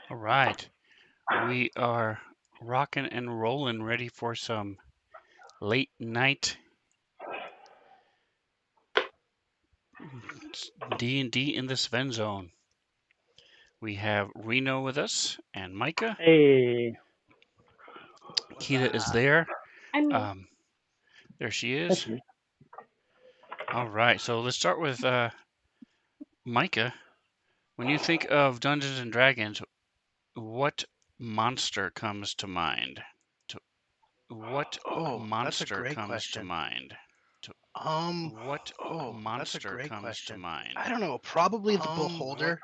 All right. We are rocking and rolling, ready for some late night D&D in the Svenzone. We have Reno with us and Micah. Hey, Kita is there. I'm me. Um, there she that's is. me. All right. So let's start with Micah. When you think of Dungeons and Dragons, what monster comes to mind? To, what Oh, that's a monster great comes to question. mind? To, what That's a monster great comes to question. mind? I don't know. Probably the beholder.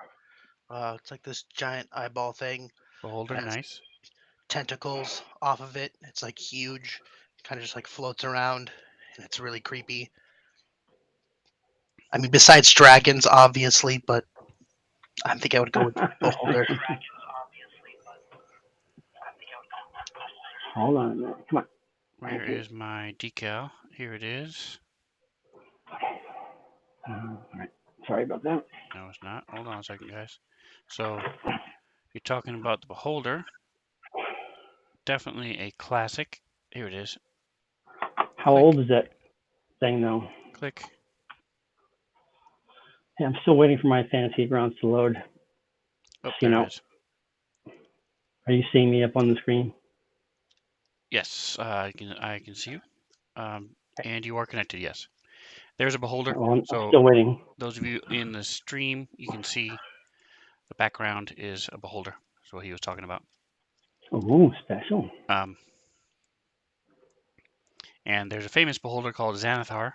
It's like this giant eyeball thing. It Beholder, has nice. tentacles off of it. It's like huge. Kind of just like floats around, and it's really creepy. I mean, besides dragons, obviously, but I think I would go with beholder. Hold on a minute. Come on. Where is my decal? Here it is. All right. Sorry about that. No, it's not. Hold on a second, guys. So you're talking about the Beholder. Definitely a classic. Here it is. How Click, old is that thing, though? click. Yeah, I'm still waiting for my fantasy grounds to load. Oh, You there it know, is. are you seeing me up on the screen? Yes, I can see you. And you are connected. Yes. There's a Beholder. Oh, I'm So still waiting. those of you in the stream, you can see the background is a Beholder. That's what he was talking about. Oh, special. Um, and there's a famous Beholder called Xanathar.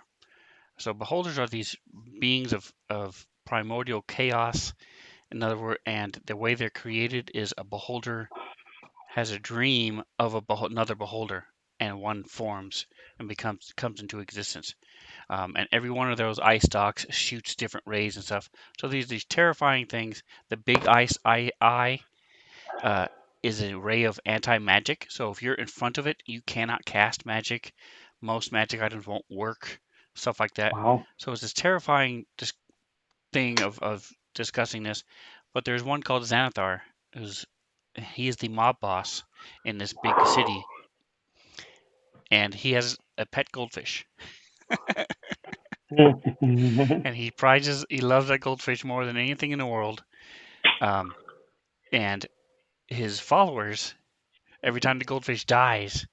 So beholders are these beings of primordial chaos. In other words, and the way they're created is a beholder has a dream of another beholder, and one forms and comes into existence. And every one of those eye stalks shoots different rays and stuff. So these terrifying things. The big eye uh, is a ray of anti magic. So if you're in front of it, you cannot cast magic. Most magic items won't work. Stuff like that. Wow. So it's this terrifying thing of discussing this. But there's one called Xanathar, who's he is the mob boss in this big city, and he has a pet goldfish, and he loves that goldfish more than anything in the world. Um, and his followers, every time the goldfish dies,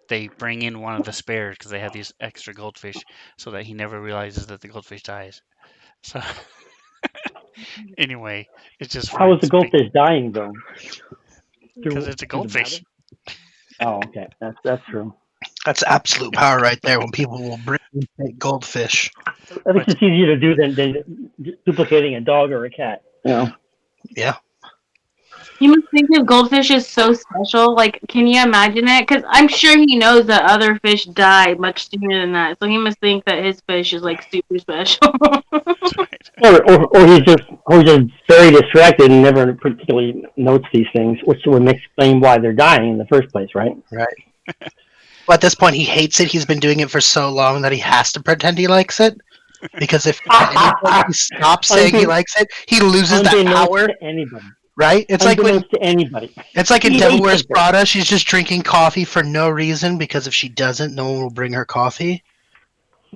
they bring in one of the spares because they have these extra goldfish, so that he never realizes that the goldfish dies. So anyway, it's just How is the friends goldfish dying, though? because it's a Through the battle? goldfish. Oh, okay. That's true. That's absolute power right there. When people will bring in fake goldfish. I think But it's easier to do than duplicating a dog or a cat. Yeah. You must think of goldfish is so special. Like, can you imagine it? Because I'm sure he knows that other fish die much sooner than that. So he must think that his fish is like super special. that's right. Or he's just very distracted and never particularly notes these things, which would explain why they're dying in the first place, right? Right. Well, at this point, he hates it. He's been doing it for so long that he has to pretend he likes it. Because if at any point he stops saying he Unbe- likes it, he loses that unbeknownst power. to anybody. Right? Unbeknownst to anybody. It's like in He Devil hates Wears it. Prada. She's just drinking coffee for no reason because if she doesn't, no one will bring her coffee.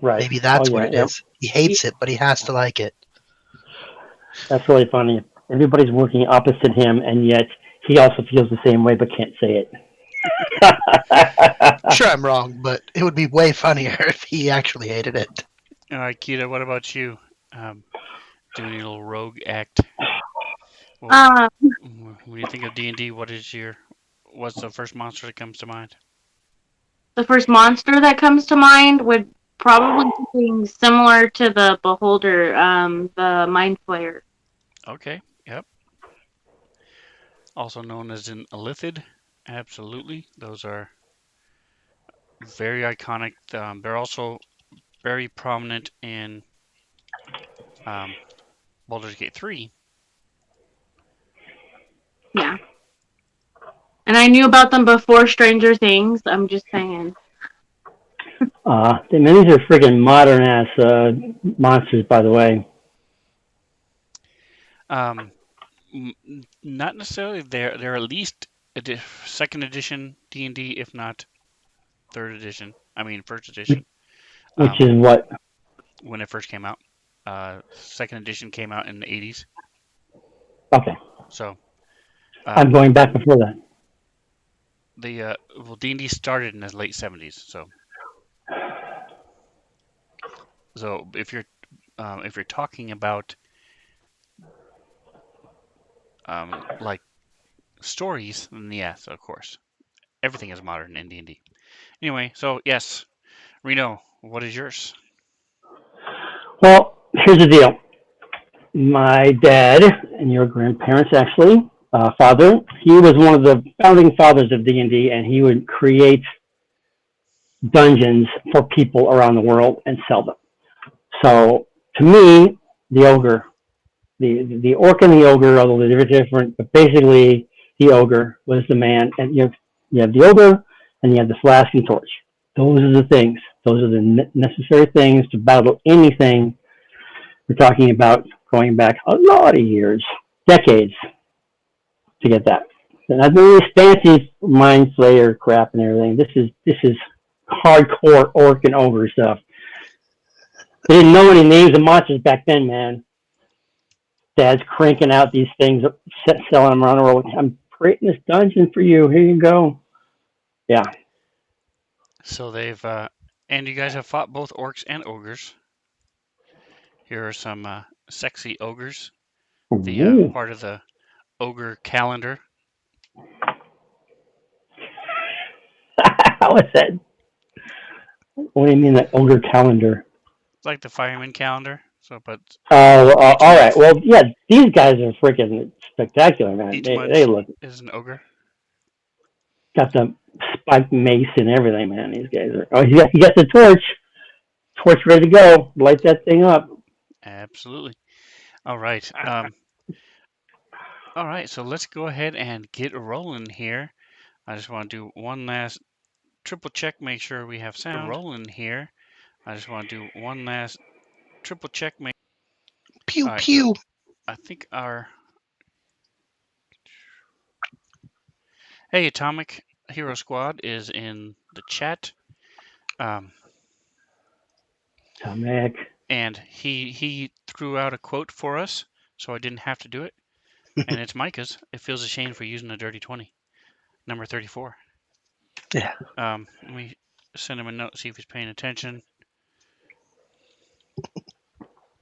Right. Maybe Oh that's what yeah, it yeah. is. He hates it, but he has to like it. That's really funny. Everybody's working opposite him, and yet he also feels the same way, but can't say it. Sure, I'm wrong, but it would be way funnier if he actually hated it. All right, Kita, what about you? Um, doing your little rogue act. Well, um, when you think of D&D, what's the first monster that comes to mind? the first monster that comes to mind would probably be something similar to the beholder, the mind flayer. Okay, yep. Also known as an Illithid. Absolutely, those are very iconic. They're also very prominent in um, Baldur's Gate 3. Yeah. And I knew about them before Stranger Things. I'm just saying. These are friggin' modern ass monsters, by the way. Um, Not necessarily. They're at least second edition D&D, if not third edition. I mean first edition. Which Um, is what? when it first came out. Second edition came out in the 80s. Okay. So I'm going back before that. the well, D&D started in the late 70s. So if you're talking about like stories, then yes, of course, everything is modern in D&D. Anyway, so yes, Reno, what is yours? Well, here's the deal. My dad and your grandparents, actually, father, he was one of the founding fathers of D&D, and he would create dungeons for people around the world and sell them. So, to me, the ogre, the orc and the ogre, although they're different, but basically the ogre was the man, and you have the ogre and you have the flask and torch. Those are the things. Those are the necessary things to battle anything. We're talking about going back a lot of years, decades, to get that. And not really fancy mind flayer crap and everything. This is hardcore orc and ogre stuff. They didn't know any names of monsters back then, man. Dad's cranking out these things, selling them around the world. I'm creating this dungeon for you. Here you go. Yeah. So and you guys have fought both orcs and ogres. Here are some sexy ogres. The Ooh. part of the ogre calendar. How is that? What do you mean that ogre calendar? It's like the fireman calendar. So, but Oh, each all right. month, Well, yeah, these guys are freaking spectacular, man. each They month look is an ogre. got the spiked mace and everything, man. These guys are. Oh, he got the torch. Torch ready to go. Light that thing up. Absolutely. All right. All right. So let's go ahead and get rolling here. I just want to do one last triple check, make sure we have sound. Rolling here. I just want to do one last triple check. Pew All right. So pew. I think our Hey Atomic Hero Squad is in the chat. Tomac. And he threw out a quote for us, so I didn't have to do it. And it's Micah's. It feels a shame for using a dirty 20, number 34. Yeah. Let me send him a note, see if he's paying attention.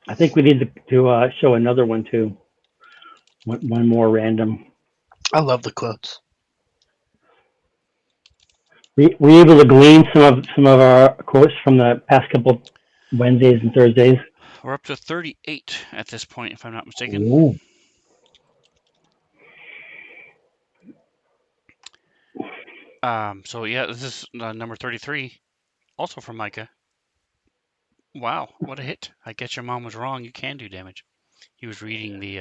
I think we need to show another one too. One more random. I love the quotes. Were you able to glean some of our quotes from the past couple Wednesdays and Thursdays? We're up to 38 at this point, if I'm not mistaken. Ooh. So yeah, this is number 33, also from Micah. Wow, what a hit! I guess your mom was wrong. You can do damage. He was reading the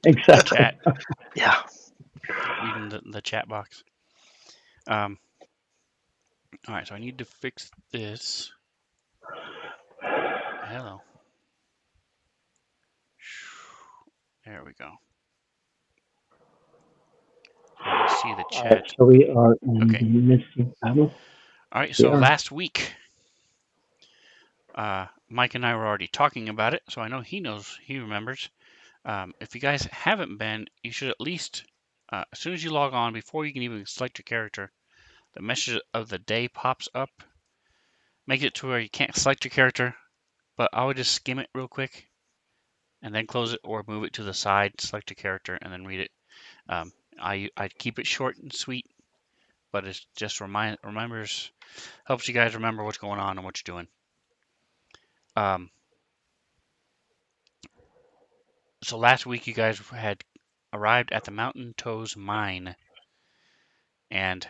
Exactly. chat, Yeah. reading the chat box. All right, so I need to fix this. Hello. There we go. I see the All right, chat. so we are in Okay. the midst of battle. All right, so last week, Mike and I were already talking about it, so I know he remembers. If you guys haven't been, you should at least, as soon as you log on, before you can even select your character, the message of the day pops up. Make it to where you can't select your character, but I would just skim it real quick, and then close it or move it to the side, select your character, and then read it. I keep it short and sweet, but it just helps you guys remember what's going on and what you're doing. So last week you guys had arrived at the Mountain Toes Mine, and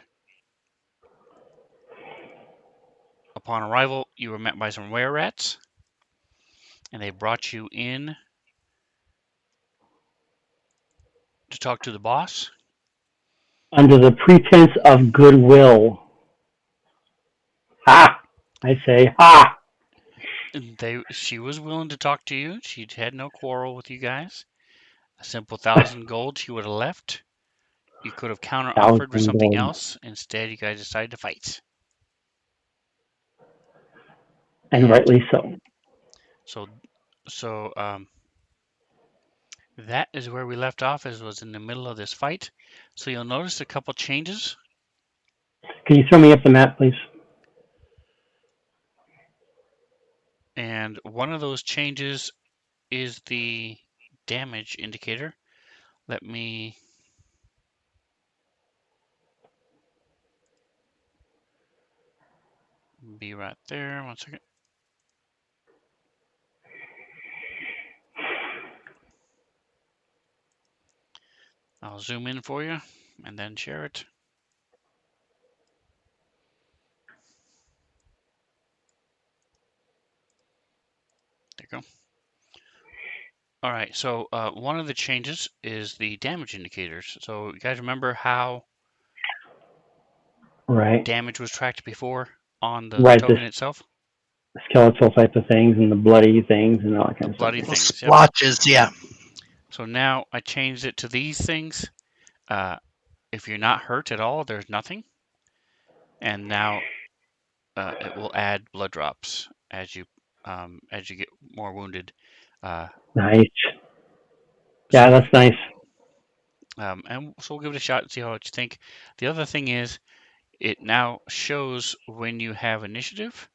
upon arrival you were met by some were rats, and they brought you in to talk to the boss. Under the pretense of goodwill. Ha! I say ha! She was willing to talk to you. She had no quarrel with you guys. A simple 1,000 gold she would have left. You could have counter offered with Thousand something gold, else. Instead, you guys decided to fight. and And rightly so. so, so that is where we left off. As was in the middle of this fight. So you'll notice a couple changes. Can you throw me up the map, please? And one of those changes is the damage indicator. Let me be right there. 1 second. I'll zoom in for you and then share it. There you go. All right, so one of the changes is the damage indicators. So you guys remember how Right, damage was tracked before on the right. This token itself? skeletal type of things and the bloody things and all that The kind of stuff. bloody Little things, yep. splotches, yeah. So now I changed it to these things. Uh, if you're not hurt at all, there's nothing. And now it will add blood drops as you get more wounded. Uh, Nice. Yeah, so that's nice. and so we'll give it a shot and see how you think. The other thing is it now shows when you have initiative.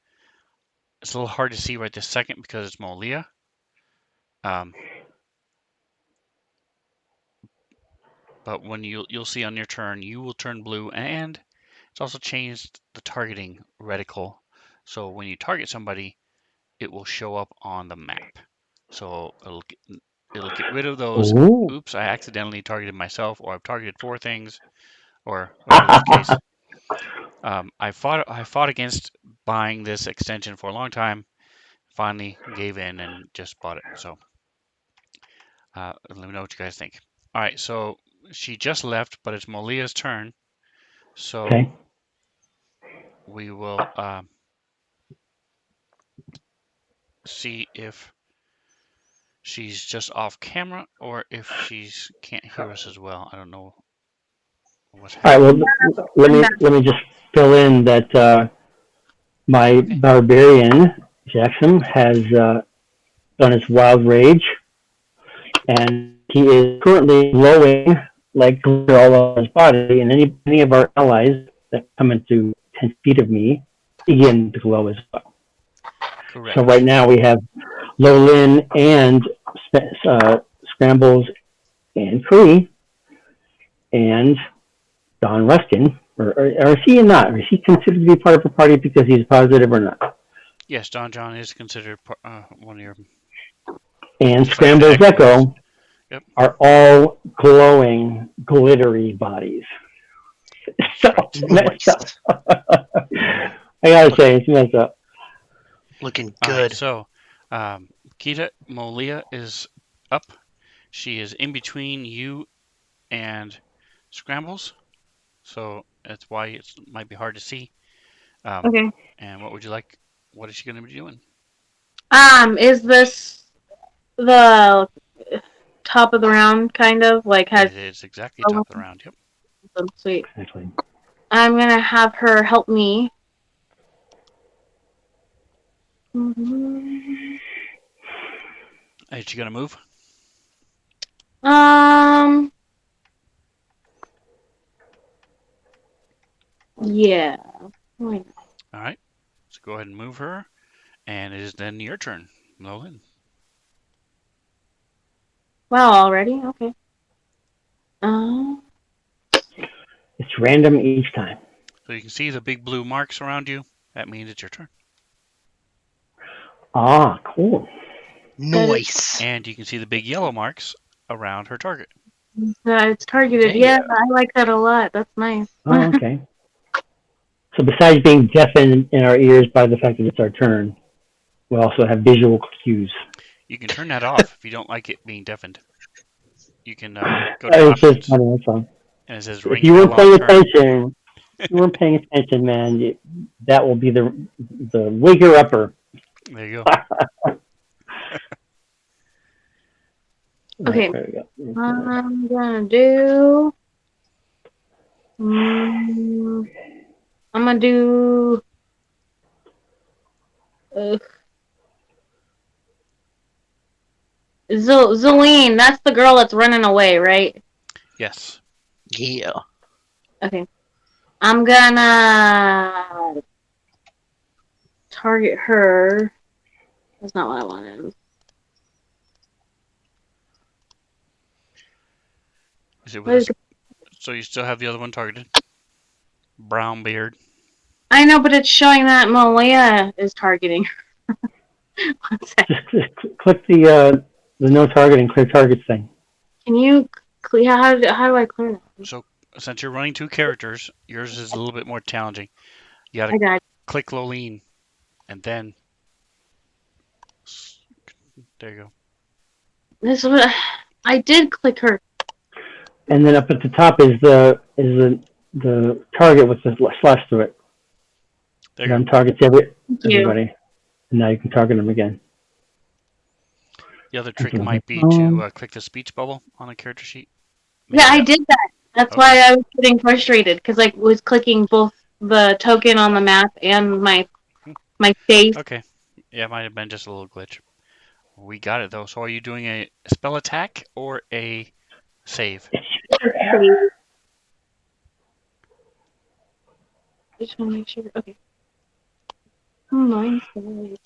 It's a little hard to see right this second because it's Molia. Um, but when you'll see on your turn, you will turn blue, and it's also changed the targeting reticle. So when you target somebody, it will show up on the map. So it'll get rid of those. Ooh. Oops, I accidentally targeted myself, or I've targeted 4 things, or whatever the case. I fought against buying this extension for a long time. Finally gave in and just bought it. So let me know what you guys think. All right, so she just left, but it's Molia's turn. So Okay. we will see if she's just off camera or if she's can't hear us as well. I don't know what's All right. happening. Well, let me just fill in that my Okay. barbarian Jackson has done his wild rage, and he is currently glowing like glitter all over his body. And any of our allies that come into 10 feet of me begin to glow as well. So right Correct. now we have Lolin and Scrambles and Cree and Don Ruskin, or is he not? Or is he considered to be part of the party because he's positive or not? Yes, Don John is considered one of your And just like the Scrambles Echo is. Echo Yep, are all glowing, glittery bodies. that's So right. messed Moist. up. I gotta Okay. say, it's messed up. Looking All right. good. So Kita Molia is up. She is in between you and Scrambles, so that's why it might be hard to see. Um, Okay. and what would you like? What is she going to be doing? Is this the top of the round kind of like has It is exactly top of the round. Yep. sweet. Exactly. I'm gonna have her help me. Is she going to move? Um. Yeah. Why not? All right. So go ahead and move her, and it is then your turn, Nolan. Wow. Already. Okay. Um. It's random each time. So you can see the big blue marks around you. That means it's your turn. Ah, cool. That is. Noise. And you can see the big yellow marks around her target. It's targeted. Yeah. Yeah, I like that a lot. That's nice. Oh, okay. So besides being deafened in our ears by the fact that it's our turn, we also have visual cues. You can turn that off if you don't like it being deafened. You can go to It's just options, funny. That's all. and it says If ring you bell weren't on paying turn. attention, if you weren't paying attention, man, that will be the wigger upper. There you go. Okay. There we go. I'm gonna do. Mm, I'm gonna do. Uh, Zelene. That's the girl that's running away, right? Yes. Yeah. Okay. I'm gonna target her. That's not what I wanted. Is it with What is a, so you still have the other one targeted? Brown beard. I know, but it's showing that Malia is targeting. One sec. Just click the no targeting, clear targets thing. Can you clear? How do I clear that? So since you're running two characters, yours is a little bit more challenging. You gotta I got it. click Lolene and then there you go. This is what I did. Click her. And then up at the top is the target with the slash through it. There And you then go. targets Thank you. everybody. And now you can target them again. The other trick Okay. might be to click the speech bubble on a character sheet. Maybe Yeah, I that. did that. That's Okay. why I was getting frustrated because I was clicking both the token on the map and my face. Okay. Yeah, it might have been just a little glitch. We got it though. So are you doing a spell attack or a save? Just want to make sure. Okay. Mine's good.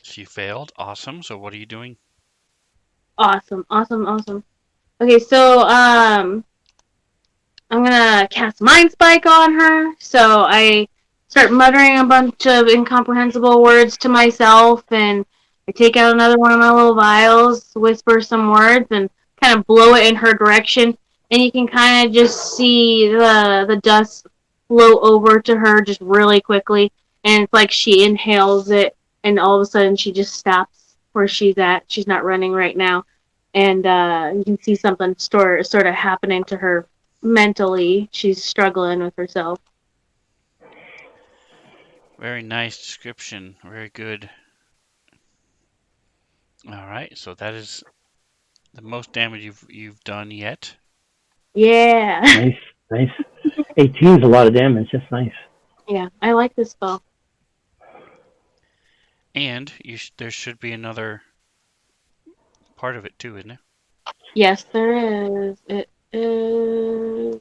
She failed. Awesome. So what are you doing? Awesome, awesome, awesome. Okay, so I'm gonna cast Mind Spike on her. So I start muttering a bunch of incomprehensible words to myself, and I take out another one of my little vials, whisper some words, and kind of blow it in her direction. And you can kind of just see the dust flow over to her just really quickly, and it's like she inhales it, and all of a sudden she just stops where she's at. She's not running right now, and you can see something sort of happening to her mentally. She's struggling with herself. Very nice description. Very good. All right. So that is the most damage you've done yet. Yeah. Nice, nice. 18 is a lot of damage. That's nice. Yeah, I like this spell. And there should be another part of it too, isn't it? Yes, there is. It is.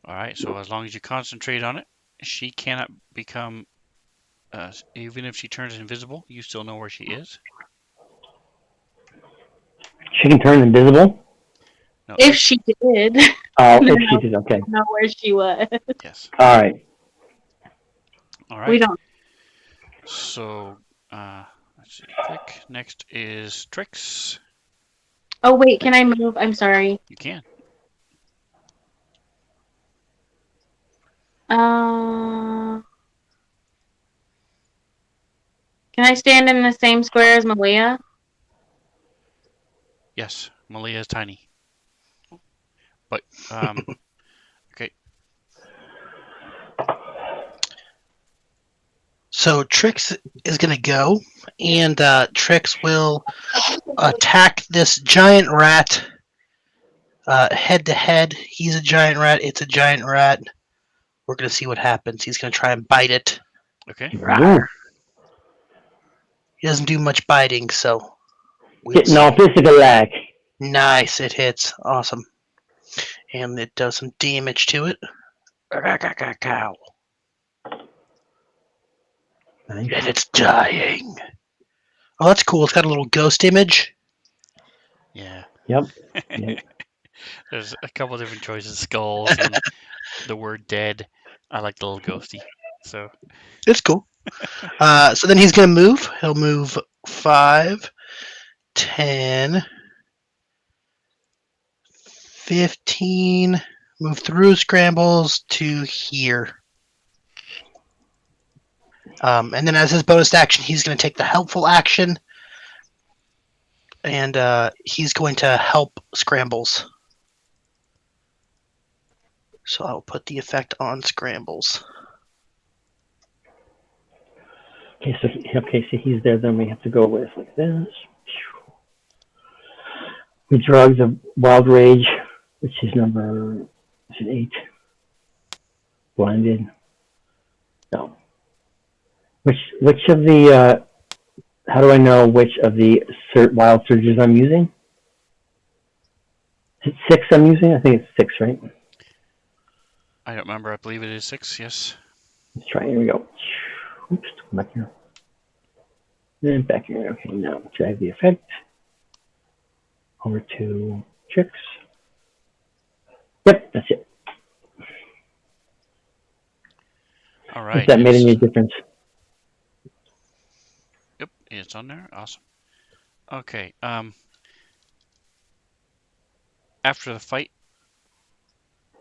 All right. So as long as you concentrate on it, she cannot become. Even if she turns invisible, you still know where she is. She can turn invisible. No, If she did, Oh, then if she I did, okay. don't know where she was. yes. All right. All We right. don't. So let's see. Click. Next is Trix. Oh wait, can I move? I'm sorry. You can. Uh, can I stand in the same square as Malia? Yes. Malia is tiny. But okay. So Trix is going to go, and Trix will attack this giant rat head to head. He's a giant rat. It's a giant rat. We're going to see what happens. He's going to try and bite it. Okay. Ooh. He doesn't do much biting, so we'll Hitting see. all physical lag. Nice, it hits. Awesome. And it does some damage to it. Cow. Nice. And it's dying. Oh, that's cool. It's got a little ghost image. Yeah. Yep. Yep. There's a couple different choices: skulls and the word dead. I like the little ghosty. So It's cool. So then he's going to move. He'll move 5, 10, 15, move through scrambles to here. And then as his bonus action, he's going to take the helpful action, and he's going to help scrambles. So I'll put the effect on scrambles. Okay, so he's there. Then we have to go with like this. The drugs of wild rage, which is number, is it 8? Blinded. No. Which of the how do I know which of the wild surges I'm using? Is it 6 I'm using? I think it's 6, right? I don't remember. I believe it is 6. Yes. Let's try. Here we go. Oops, come back here. Then back here. Okay, now drag the effect over to tricks. Yep, that's it. All Has right. that made any difference? Yep, it's on there. Awesome. Okay. After the fight,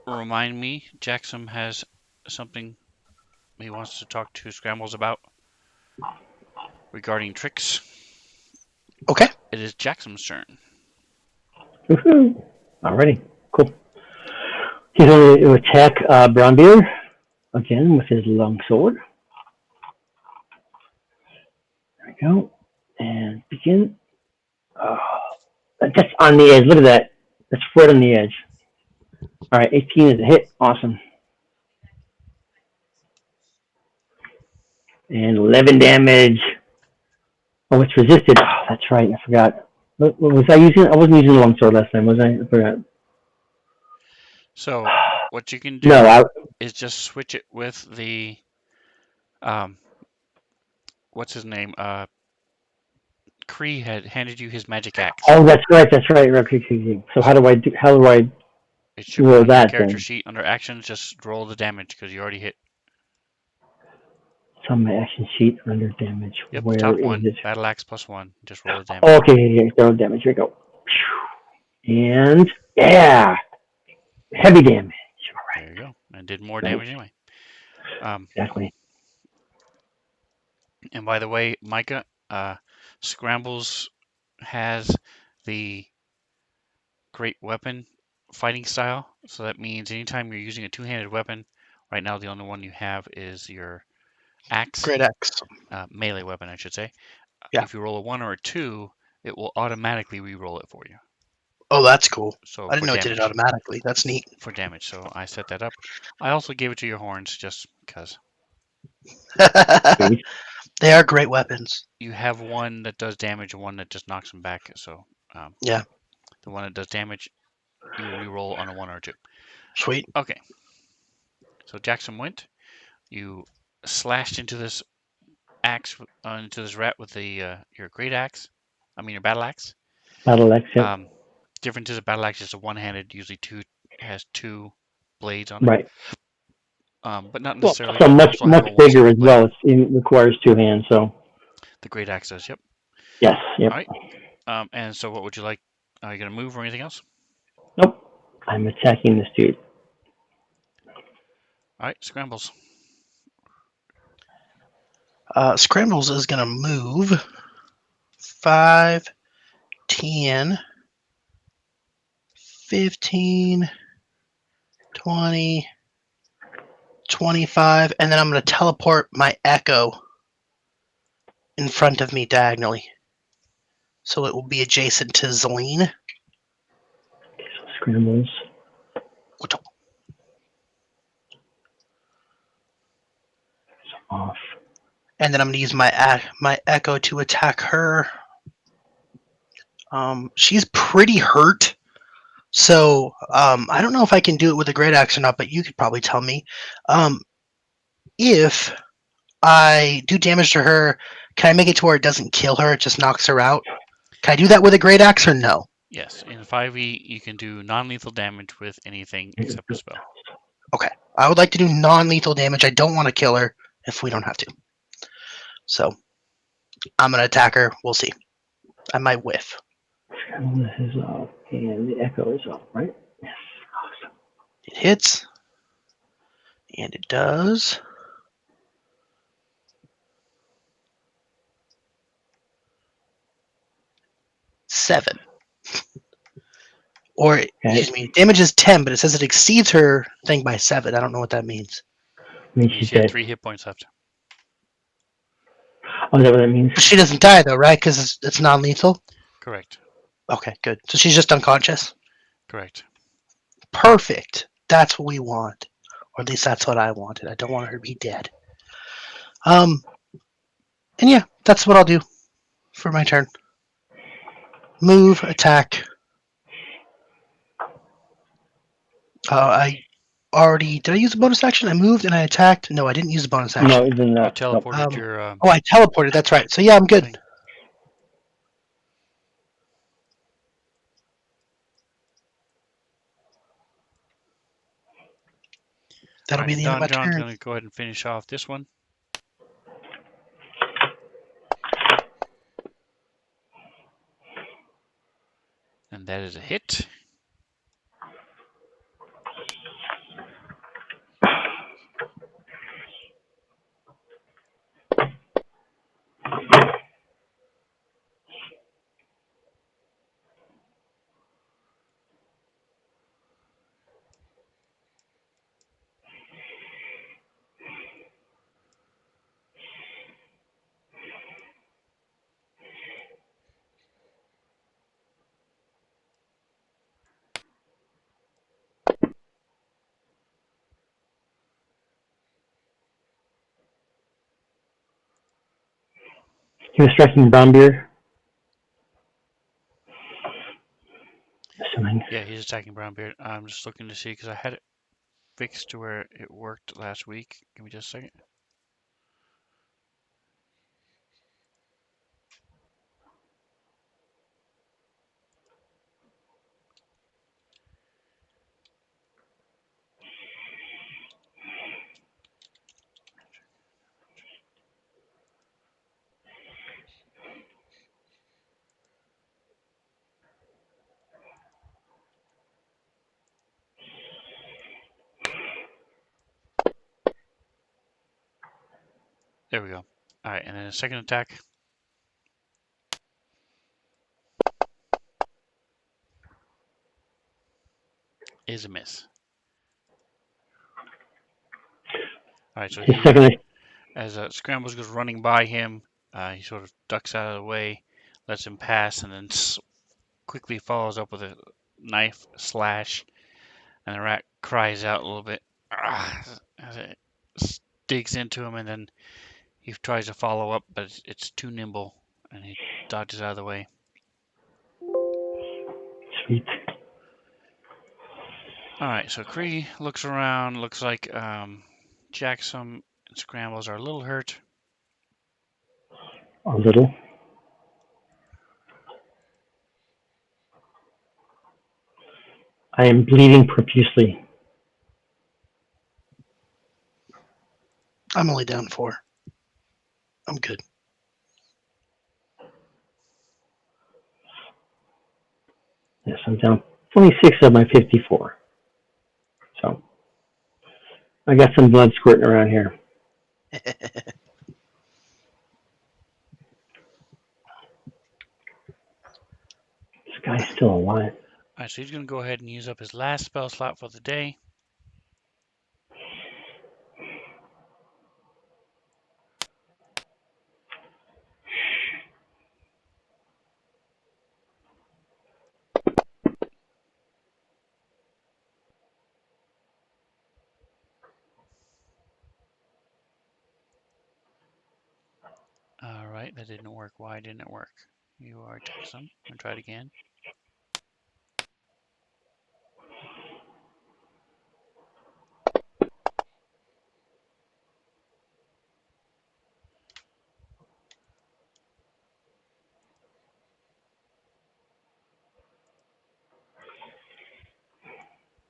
remind me. Jackson has something he wants to talk to Scrambles about regarding tricks. Okay. It is Jackson's turn. Woohoo! Alrighty, cool. He's going to attack Brownbeard again with his long sword. There we go. And begin. That's on the edge. Look at that. That's right on the edge. Alright, 18 is a hit. Awesome. And 11 damage. Oh, it's resisted. Oh, that's right. I forgot. What was I using? I wasn't using the long sword last time, was I? I forgot. So what you can No, do is just switch it with the what's his name? Kree had handed you his magic axe. oh, that's right. That's right. Okay. So how do I It should be roll on your that character then? sheet under actions. Just roll the damage because you already hit. It's on my action sheet under damage. Yep, Where top is one. it? Battle axe +1. Just roll the damage. Oh, okay. Throw damage. Here we go. And yeah, heavy damage. All There you go. And did more right. damage Nice. anyway. Exactly. And by the way, Micah, Scrambles has the great weapon fighting style. So that means anytime you're using a two-handed weapon, right now the only one you have is your axe, Great X. melee weapon, I should say. Yeah. If you roll a 1 or a 2, it will automatically re-roll it for you. Oh, that's cool. So I didn't for know it did it damage, automatically. That's neat. So I set that up. I also gave it to your horns just because Sweet. They are great weapons. you have one that does damage and one that just knocks them back. So Yeah. the one that does damage, you re-roll on a 1 or a 2. Sweet. Okay. So Jackson went. You slashed into this axe, into this rat with the your great axe. I mean your battle axe. Battle X. Yep. Difference is a battle axe is a one-handed, usually has two blades on it. Right. But not Well, necessarily. So You can much also have a bigger one-sided as blade. well. It requires 2 hands. So The great axe does. Yep. yes. Yep. All right. And so, what would you like? Are you gonna move or anything else? Nope. I'm attacking this dude. All right. Scrambles. Scrambles is going to move 5, 10, 15, 20, 25, and then I'm going to teleport my Echo in front of me diagonally. So it will be adjacent to Zelene. Okay, so scrambles. Off. And then I'm going to use my Echo to attack her. She's pretty hurt. So I don't know if I can do it with a great axe or not, but you could probably tell me. If I do damage to her, can I make it to where it doesn't kill her? It just knocks her out. Can I do that with a great axe or no? Yes. In 5e, you can do non-lethal damage with anything except a spell. Okay. I would like to do non-lethal damage. I don't want to kill her if we don't have to. So I'm going to attack her. We'll see. I might whiff. This is off, and the echo is off, right? Yes. Awesome. It hits. And it does. Seven. Or, Okay. excuse me, damage is 10, but it says it exceeds her thing by 7. I don't know what that means. Means Means she's she had dead. 3 hit points left. Oh, is that what that means? But she doesn't die, though, right? Because it's non lethal? Correct. Okay, good. So she's just unconscious? Correct. Perfect. That's what we want. Or at least that's what I wanted. I don't want her to be dead. And yeah, that's what I'll do for my turn. Move, attack. I already did. I use a bonus action? I moved and I attacked. No, I didn't use a bonus No, action. it didn't. You Nope. teleported your Oh, I teleported. That's right. So yeah, I'm good. thing. That'll All be right, the end of Don my John's turn. going to go ahead and finish off this one. And that is a hit. He was striking Brownbeard. Assuming. Yeah, he's attacking Brownbeard. I'm just looking to see because I had it fixed to where it worked last week. Give me just a second. There we go. All right, and then a second attack is a miss. All right, so His he second. as Scrambles goes running by him, he sort of ducks out of the way, lets him pass, and then quickly follows up with a knife slash, and the rat cries out a little bit as it digs into him, and then he tries to follow up, but it's too nimble, and he dodges out of the way. Sweet. All right, so Kree looks around. Looks like Jackson and Scrambles are a little hurt. A little. I am bleeding profusely. I'm only down 4. I'm good. Yes, I'm down 26 of my 54. So I got some blood squirting around here. This guy's still alive. All right, so he's going to go ahead and use up his last spell slot for the day. All right, that didn't work. Why didn't it work? You are Jackson. I'm going to try it again.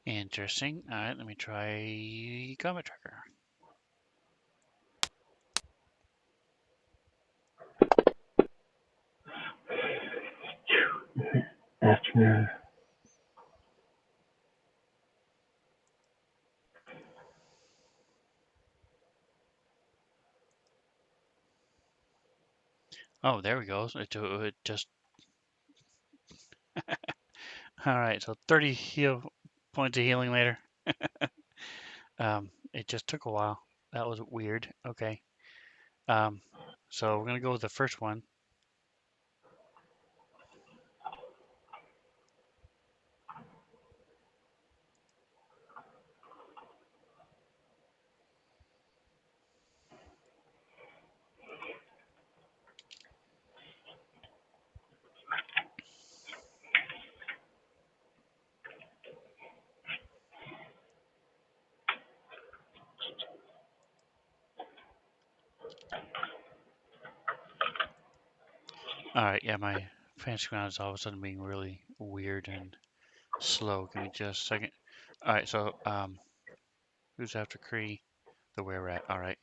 Interesting. All right, let me try Combat Tracker. Afternoon. Oh, there we go. It just All right, so 30 points of healing later. It just took a while. That was weird. Okay. Um, so we're gonna go with the first one. All right, yeah, my fantasy ground is all of a sudden being really weird and slow. Give me just a second. All right, so who's after Cree? The were rat. All right.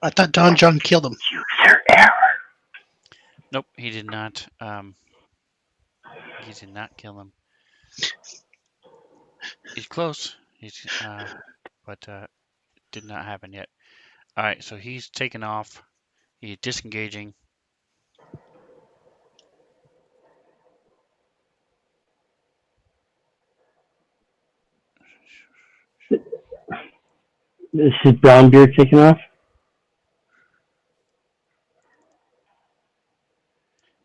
I thought Don John killed him. Nope, he did not. He did not kill him. He's close. But did not happen yet. All right, so he's taken off. He's disengaging. Is his brown beard taken off?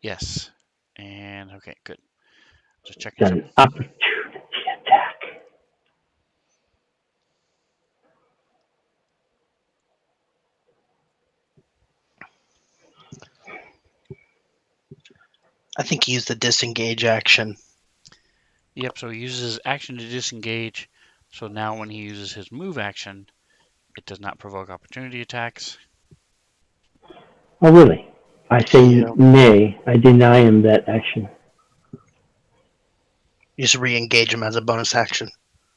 Yes. And okay, good. Just checking Got something. an opportunity attack. I think he used the disengage action. Yep, so he uses his action to disengage. So now when he uses his move action, it does not provoke opportunity attacks. Oh, really? I say Yeah. nay. I deny him that action. You just re-engage him as a bonus action.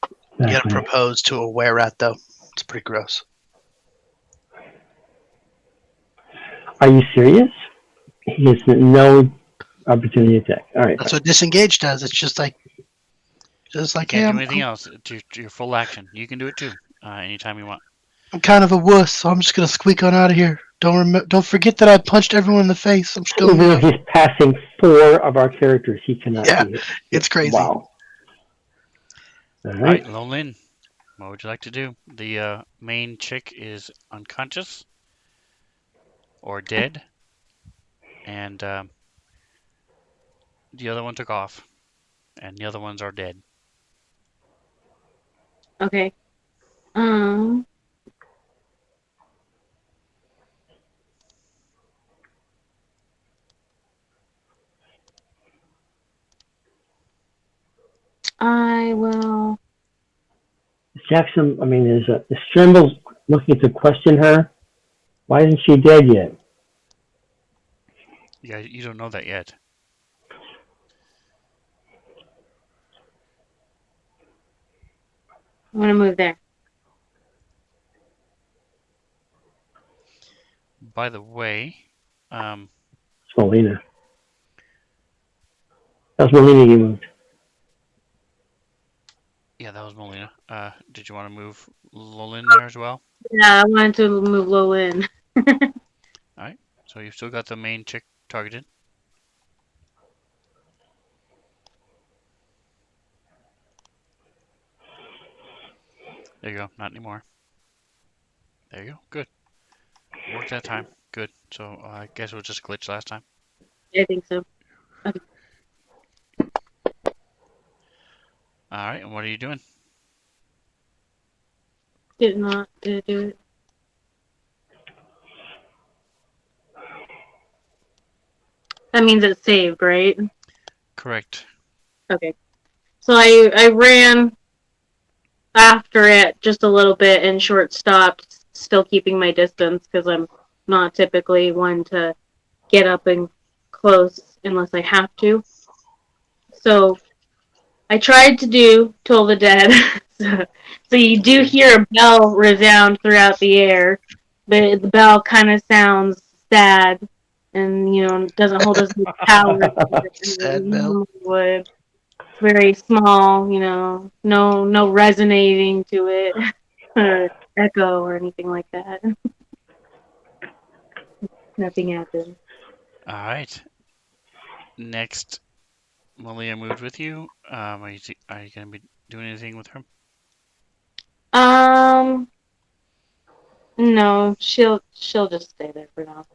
You gotta Exactly. propose to a were rat though. It's pretty gross. Are you serious? He gets no opportunity attack. All right. That's what disengage does. It's just like You hey, can't do anything else to your full action. You can do it too, anytime you want. I'm kind of a wuss, so I'm just gonna squeak on out of here. Don't forget that I punched everyone in the face. I'm still Even though he's passing 4 of our characters, he cannot Yeah, be hit. it's crazy. Wow. All All right. right, Lolin, what would you like to do? The main chick is unconscious or dead, and the other one took off, and the other ones are dead. Okay. Um. I will. Jackson, I mean, is Strimble looking to question her? Why isn't she dead yet? Yeah, you don't know that yet. I'm gonna move there. By the way, It's Molina. That's Molina you moved. yeah, that was Molina. Did you want to move Lolin there as well? Yeah, I wanted to move Lolin. All right. So you've still got the main chick targeted. There you go. Not anymore. There you go. Good. Worked that time. Good. So I guess it was just a glitch last time. I think so. Okay. All right. And what are you doing? Did not do it. That means it's saved, right? Correct. Okay. So I ran after it just a little bit and short stopped, still keeping my distance because I'm not typically one to get up and close unless I have to. So I tried to do Toll the Dead. So you do hear a bell resound throughout the air, but the bell kind of sounds sad and, doesn't hold as much power as it Sad bell. normally would. It's very small, no resonating to it or echo or anything like that. Nothing happened. All right. Next, Malia moved with you. Are you going to be doing anything with her? Um, no, she'll just stay there for now.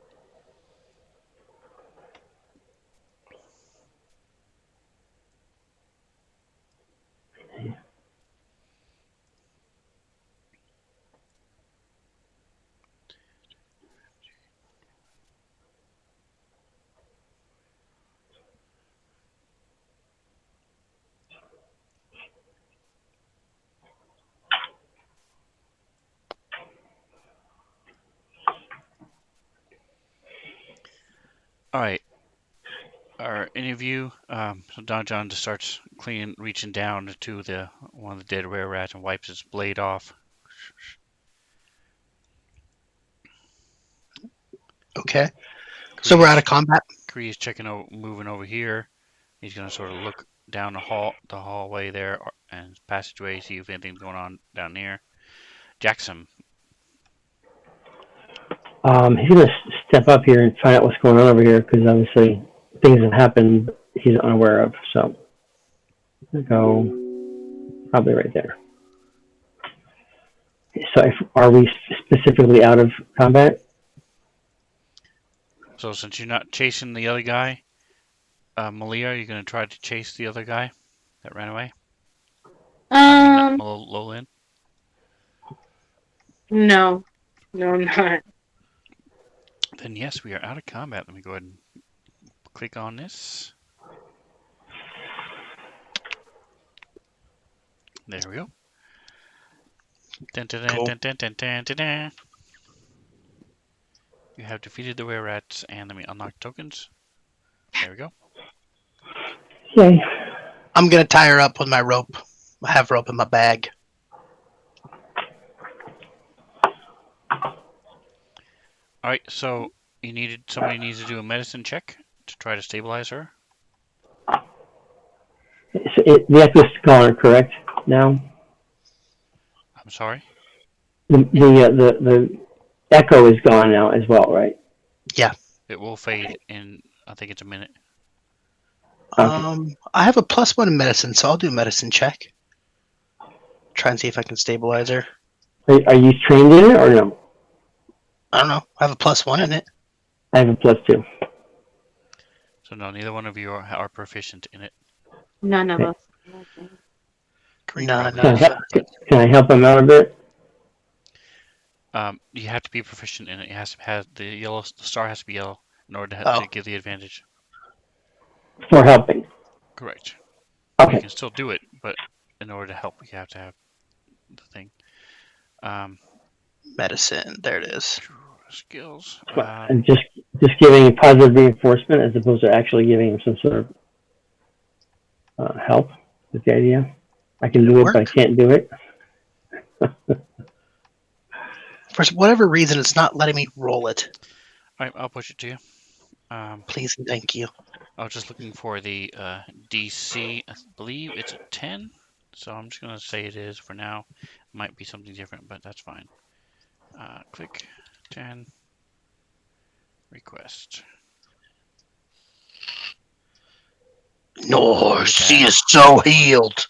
All right. Are any of you? So Don John just starts cleaning, reaching down to the one of the dead rare rats and wipes his blade off. Okay. So we're out of Kree's, combat. Kree's moving over here. He's gonna sort of look down the hallway there and passageway, see if anything's going on down here. Jackson. He's gonna step up here and find out what's going on over here because obviously things have happened he's unaware of. So I'm gonna go probably right there. So are we specifically out of combat? So since you're not chasing the other guy, Malia, you're gonna try to chase the other guy that ran away. Um, Lolin. no, I'm not. Then yes, we are out of combat. Let me go ahead and click on this. There we go. Dun, dun, dun, Cool. dun, dun, dun, dun, dun, dun. You have defeated the were rats, and let me unlock tokens. There we go. Okay. I'm gonna tie her up with my rope. I have rope in my bag. All right, so somebody needs to do a medicine check to try to stabilize her. So the echo's gone, correct? Now I'm sorry. the echo is gone now as well, right? It will fade in, I think it's a minute. Okay. I have a +1 in medicine, so I'll do a medicine check. Try and see if I can stabilize her. Are you trained in it or no? I don't know. I have a +1 in it. I have a +2. So no, neither one of you are proficient in it. None of Okay. us. Green None probably of. is. Can I help him out a bit? You have to be proficient in it. It has to have the star has to be yellow in order Oh, to give the advantage. For helping. Correct. You Okay. can still do it, but in order to help, you have to have the thing. medicine. There it is. Skills. And just giving positive reinforcement as opposed to actually giving him some sort of help is the idea. I can Did it do it, work? but I can't do it. For whatever reason, it's not letting me roll it. All right, I'll push it to you. Please and thank you. I was just looking for the DC. I believe it's a 10, so I'm just gonna say it is for now. Might be something different, but that's fine. Click 10. Request. No, she is so healed.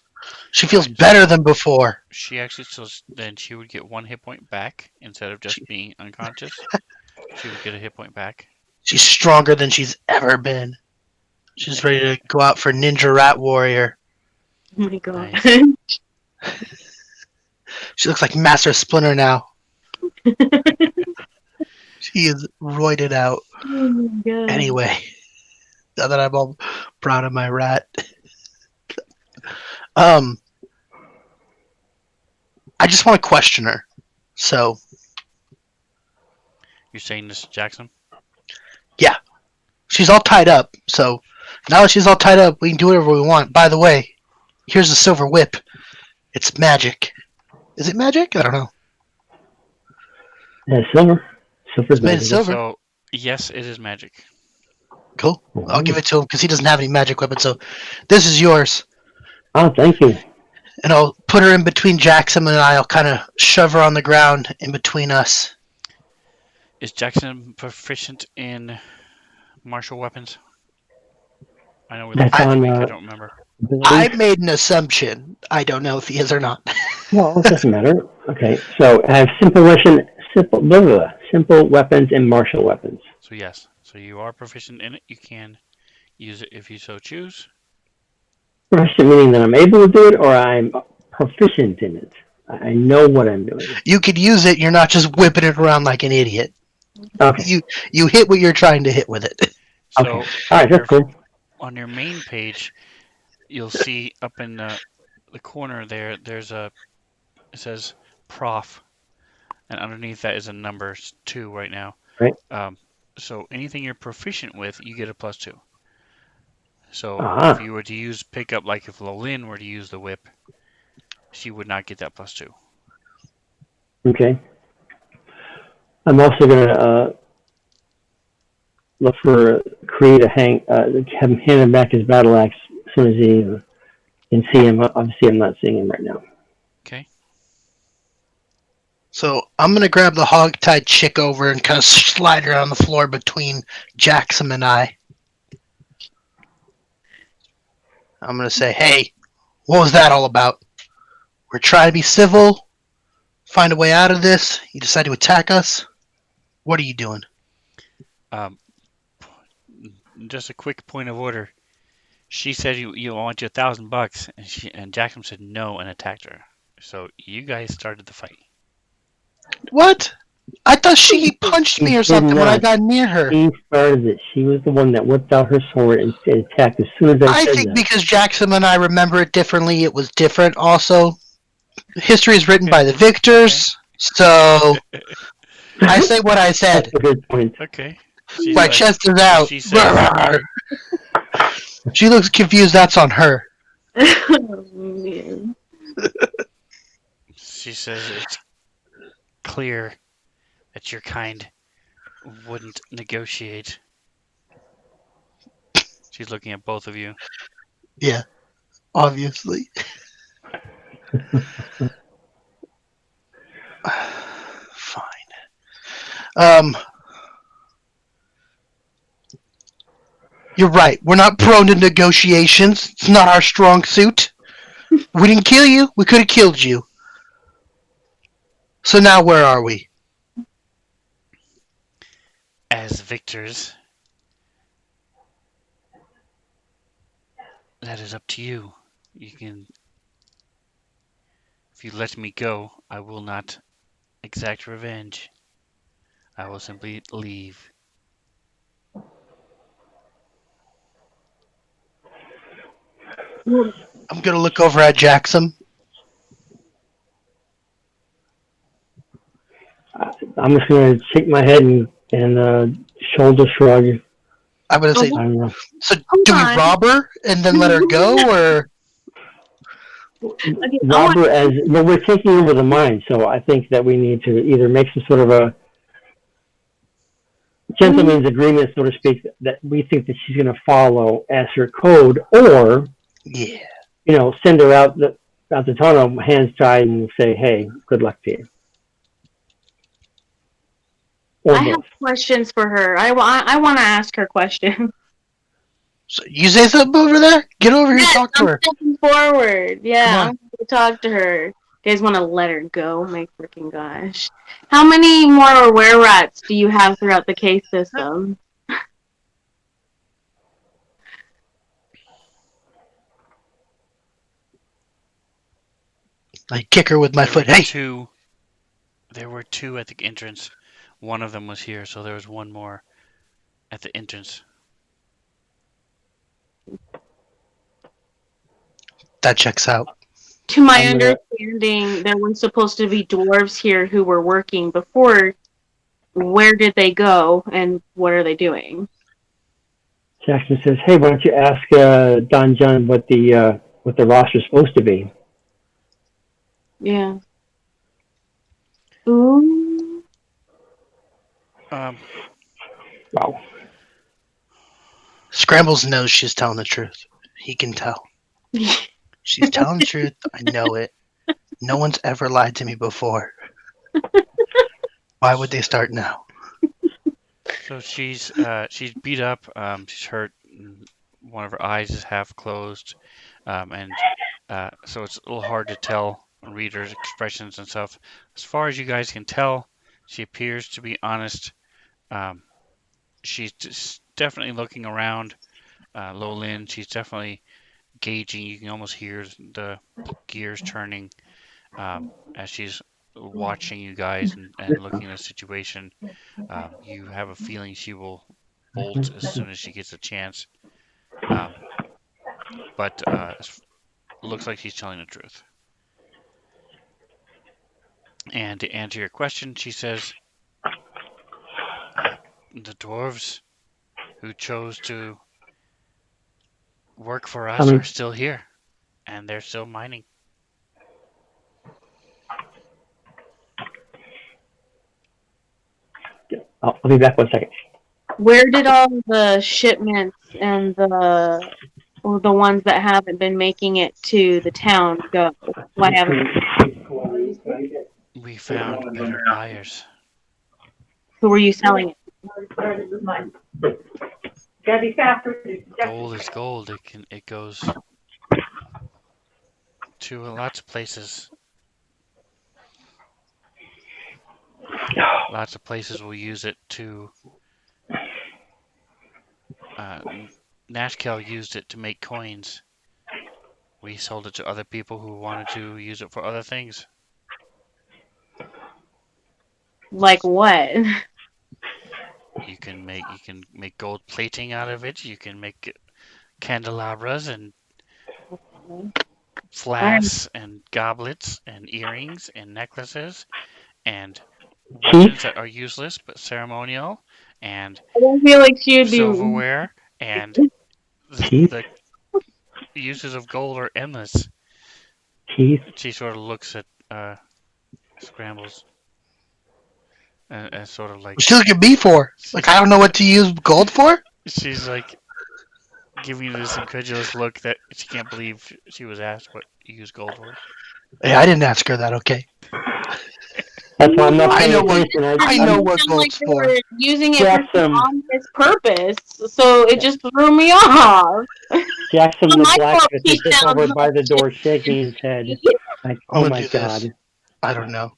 She feels better than before. She actually, so then she would get 1 hit point back instead of just being unconscious. She would get a hit point back. She's stronger than she's ever been. She's ready to go out for Ninja Rat Warrior. Oh my god. Nice. She looks like Master Splinter now. She is roided out. Oh my god. Anyway, now that I'm all proud of my rat. I just want to question her. So, You're saying this, Jackson? yeah. She's all tied up. So, now that she's all tied up, we can do whatever we want. By the way, here's the silver whip. It's magic. Is it magic? I don't know. Yeah, silver. Silver's It's made of magical. silver. So, yes, it is magic. Cool. I'll give it to him because he doesn't have any magic weapons. So, this is yours. Oh, thank you. And I'll put her in between Jackson and I'll kind of shove her on the ground in between us. Is Jackson proficient in martial weapons? I know we looked That's last on week. I don't remember. I abilities. made an assumption. I don't know if he is or not. Well, it doesn't matter. Okay, so I have simple weapons and martial weapons. So yes. So you are proficient in it. You can use it if you so choose. Proficient meaning that I'm able to do it, or I'm proficient in it. I know what I'm doing. You could use it. You're not just whipping it around like an idiot. Okay. You hit what you're trying to hit with it. Okay. So All right. That's cool. on your main page, you'll see up in the corner there. It says prof, and underneath that is a number 2 right now. Right. So anything you're proficient with, you get a +2. So if Ah. you were to use pickup, like if Lolin were to use the whip, she would not get that +2. Okay. I'm also gonna look for create a have him hand him back his battle axe as soon as he can see him. Obviously, I'm not seeing him right now. Okay. So I'm gonna grab the hog-tied chick over and kind of slide her on the floor between Jackson and I. I'm gonna say, "Hey, what was that all about? We're trying to be civil, find a way out of this. You decide to attack us. What are you doing?" Um, just a quick point of order. She said you want you $1,000, and Jackson said no and attacked her. So you guys started the fight. What? I thought she punched me or Did something when I not. got near her. She started it. She was the one that whipped out her sword and attacked as soon as I I said think that. because Jackson and I remember it differently, it was different also. History is written Okay. by the victors, so I say what I said. That's a good point. Okay. She's My like, chest is so out. she says, She looks confused. That's on her. Man. she says it's clear that your kind wouldn't negotiate. She's looking at both of you. Yeah, obviously. Fine. You're right. We're not prone to negotiations. It's not our strong suit. We didn't kill you. We could have killed you. So now where are we? As victors, that is up to you. You can, if you let me go, I will not exact revenge. I will simply leave. I'm gonna look over at Jackson. I'm just gonna shake my head and shoulder shrug. I'm gonna say, I don't know. so Hold do we on. rob her and then let her go, or Okay, Rob her as well. We're taking over the mine, so I think that we need to either make some sort of a gentleman's agreement, so to speak, that we think that she's going to follow as her code, or yeah? send her out the tunnel, hands tied, and say, "Hey, good luck to you." Or I have both. questions for her. I want to ask her questions. So you say something over there? Get over here and Yes, talk to I'm her. stepping forward. Yeah, Come I'm on. going to talk to her. You guys want to let her go? My freaking gosh. How many more were-rats do you have throughout the case system? I kick her with my There foot. were Hey, two. There were two at the entrance. One of them was here, so there was one more at the entrance. that checks out. To my I'm gonna- understanding, there were supposed to be dwarves here who were working before. Where did they go, and what are they doing? Jackson says, "Hey, why don't you ask Don John what the roster's supposed to be?" Yeah. Ooh. Um, Wow. Scrambles knows she's telling the truth. He can tell. She's telling the truth. I know it. No one's ever lied to me before. Why would they start now? So she's beat up. She's hurt. One of her eyes is half closed, and so it's a little hard to tell and read her expressions and stuff. As far as you guys can tell, she appears to be honest. Um, she's just definitely looking around. Lowlin, she's definitely gauging. You can almost hear the gears turning as she's watching you guys and looking at the situation. You have a feeling she will bolt as soon as she gets a chance. Um, but it looks like she's telling the truth. And to answer your question, she says, the dwarves who chose to work for us are still here, and they're still mining. I'll be back 1 second. Where did all the shipments and the ones that haven't been making it to the town go? Why haven't? We found better buyers. Who were you selling it? Gotta be faster. Gold is gold. It goes to lots of places. Lots of places will use it to. Nashkel used it to make coins. We sold it to other people who wanted to use it for other things. Like what? You can make gold plating out of it. You can make candelabras and flasks and goblets and earrings and necklaces and weapons that are useless but ceremonial and I don't feel like she would be. silverware and the uses of gold are endless. Teeth. She sort of looks at Scrambles and sort of like What's she looking at me for? Like I don't know what to use gold for? she's like giving you this incredulous look that she can't believe she was asked what you use gold for. Hey, I didn't ask her that, okay? That's why I'm not I paying know what attention. I know what Sound gold's they for. were using it Jack for some- some obvious purpose, so it just threw me off. Jackson the My blacksmith fault is just sounds over by the door shaking his head. Like, I'm oh gonna my do this. god. I don't know.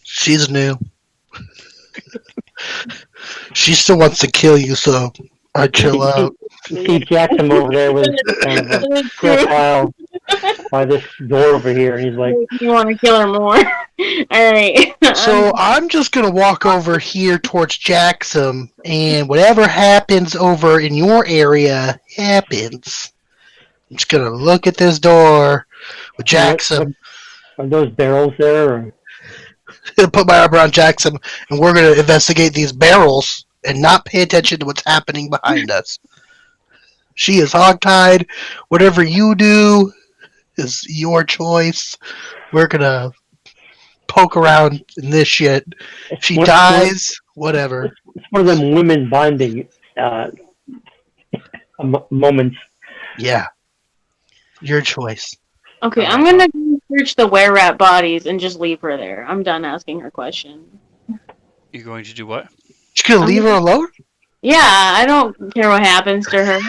She's new. She still wants to kill you, so I chill out. See Jackson over there with kind of a profile by this door over here, and he's like, You want to kill her more? All right. So I'm just gonna walk over here towards Jackson, and whatever happens over in your area happens. I'm just gonna look at this door with Jackson, are those barrels there? Or? gonna put my arm around Jackson, and we're gonna investigate these barrels and not pay attention to what's happening behind us. She is hogtied. Whatever you do is your choice. We're gonna poke around in this shit. If she dies, whatever. It's one of them women bonding moments. Yeah. Your choice. Okay, I'm gonna go search the were rat bodies and just leave her there. I'm done asking her questions. You're going to do what? She's gonna leave her alone? Yeah, I don't care what happens to her.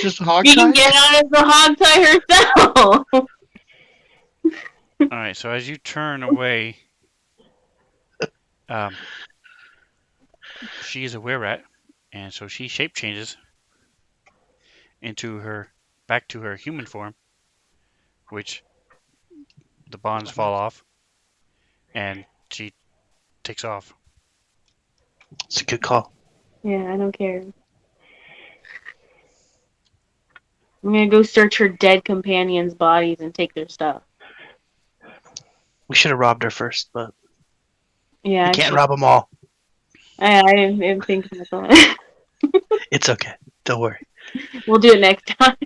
Just a hog She can tie? get out of the hog tie herself. All right. So as you turn away, she is a were-rat, and so she shape changes into her back to her human form, which the bonds fall off, and she takes off. It's a good call. Yeah, I don't care. I'm gonna go search her dead companions' bodies and take their stuff. We should have robbed her first, but Yeah, we I can't should- rob them all. I didn't think about that. It's okay. Don't worry. We'll do it next time.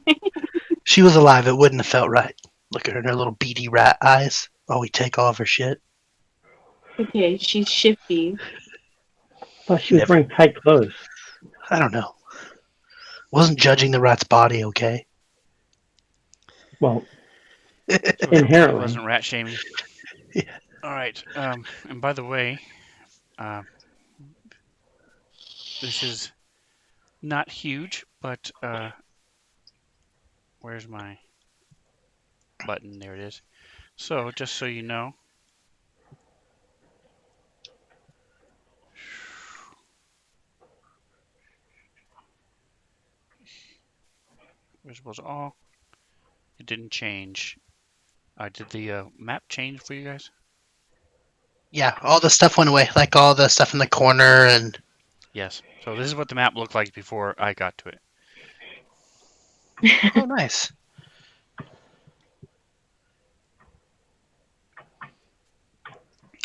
She was alive. It wouldn't have felt right. Look at her in her little beady rat eyes while we take all of her shit. Okay, she's shifty. Thought she was wearing tight clothes. I don't know. Wasn't judging the rat's body, okay? Well, So it inherently. wasn't rat shaming. All right. And by the way, uh, this is not huge, but where's my button? There it is. So just so you know, visibles all. It didn't change. Did the map change for you guys? Yeah, all the stuff went away, like all the stuff in the corner and. Yes. So this is what the map looked like before I got to it. Oh, nice.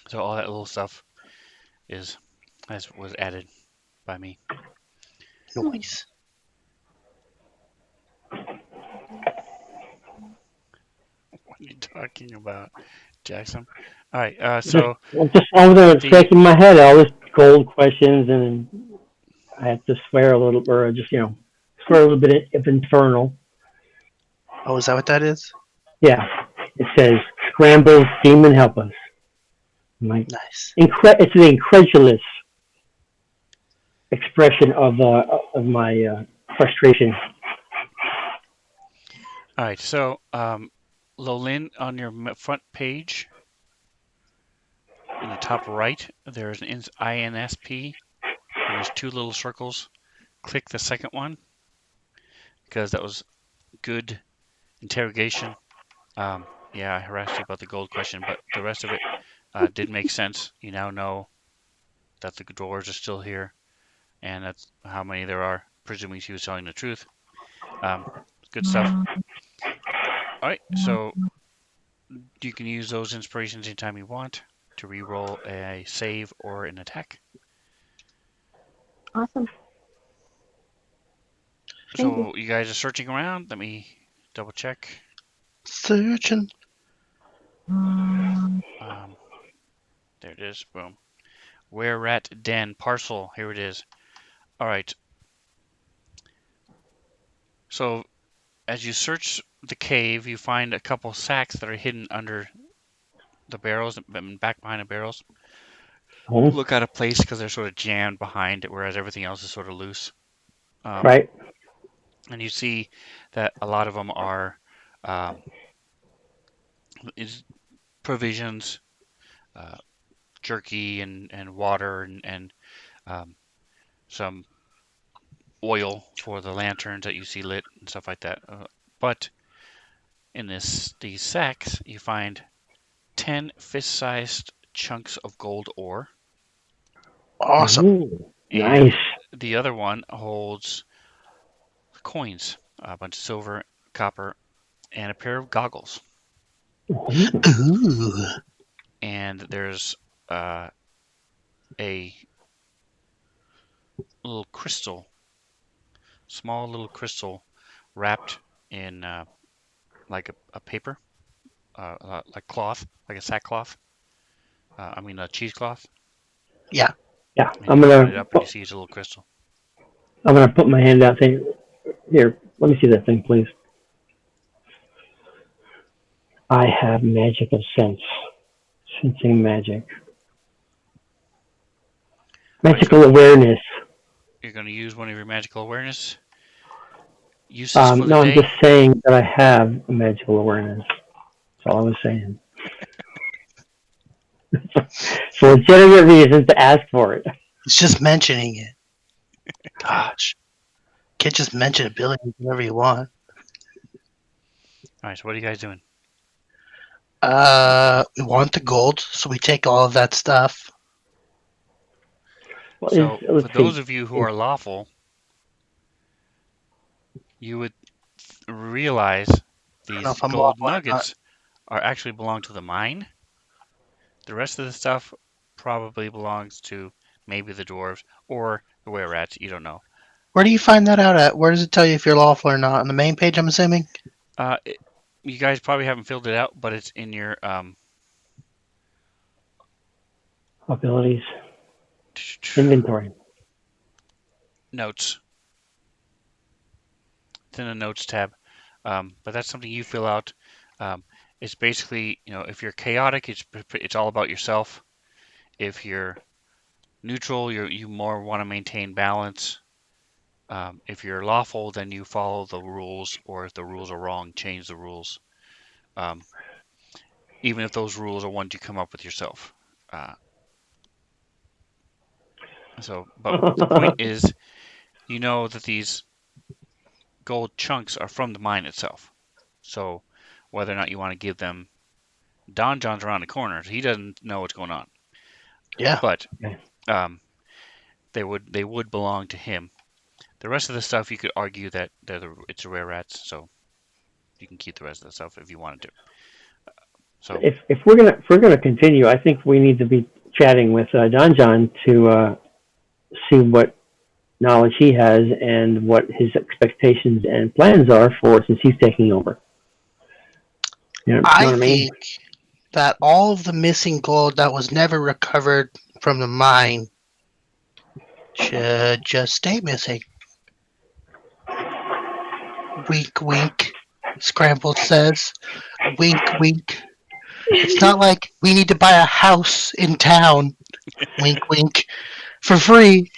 So all that little stuff was added by me. Nice. What are you talking about, Jackson? All right. I'm just over there shaking my head at all these gold questions, and I have to swear a little, or just swear a little bit of infernal. Oh, is that what that is? Yeah, it says scramble, demon, help us. My Nice. it's an incredulous expression of my frustration. all right. So Lolin, on your front page in the top right, there's an INSP, and there's two little circles. Click the second one because that was good interrogation. Yeah, I harassed you about the gold question, but the rest of it did make sense. You now know that the drawers are still here, and that's how many there are, presuming she was telling the truth. Um, Good stuff. All right, so you can use those inspirations anytime you want to re-roll a save or an attack. Awesome. Thank you. So you guys are searching around. Let me double check. Searching. There it is. Boom. Where rat den parcel. Here it is. All right. So as you search the cave, you find a couple sacks that are hidden under the barrels, back behind the barrels. Oh, Look out of place because they're sort of jammed behind it, whereas everything else is sort of loose. right. And you see that a lot of them are um, is provisions, uh, jerky and water and um, some oil for the lanterns that you see lit and stuff like that. But in these sacks, you find 10 fist-sized chunks of gold ore, Awesome. Ooh, nice. and the other one holds coins, a bunch of silver, copper, and a pair of goggles. Ooh. Ooh. And there's a little crystal, small little crystal, wrapped in like a paper, like cloth, like a sackcloth. I mean a cheesecloth. Yeah. Yeah, And you open it up and you see it's a little crystal. I'm gonna put my hand out. Say, here, let me see that thing, please. I have magical sense, sensing magic, All right, magical so awareness. you're going to use one of your magical awareness uses for the No, I'm day. just saying that I have a magical awareness. That's all I was saying. For legitimate reasons to ask for it. It's just mentioning it. Gosh. Can't just mention abilities whenever you want. All right, so what are you guys doing? We want the gold, so we take all of that stuff. Well, So let's for see. those of you who are lawful, you would realize I don't know these if I'm gold lawful or not. nuggets are actually belong to the mine. The rest of the stuff probably belongs to maybe the dwarves or the were rats. You don't know. Where do you find that out at? Where does it tell you if you're lawful or not? On the main page, I'm assuming? Uh, it, you guys probably haven't filled it out, but it's in your Abilities, inventory. notes. It's in the notes tab. But that's something you fill out. Um, It's basically, if you're chaotic, it's all about yourself. If you're neutral, you more want to maintain balance. If you're lawful, then you follow the rules, or if the rules are wrong, change the rules. Um, Even if those rules are ones you come up with yourself. Uh, but the point is, you know that these gold chunks are from the mine itself. So whether or not you want to give them, Don John's around the corner. He doesn't know what's going on, Yeah. but Okay. um, they would belong to him. The rest of the stuff you could argue that it's rare rats, so you can keep the rest of the stuff if you wanted to. So If we're gonna continue, I think we need to be chatting with Don John to see what knowledge he has and what his expectations and plans are for since he's taking over. Know I what I mean? think that all of the missing gold that was never recovered from the mine should just stay missing. Wink, wink. Scrambled says. Wink, wink. It's not like we need to buy a house in town. Wink, wink. For free.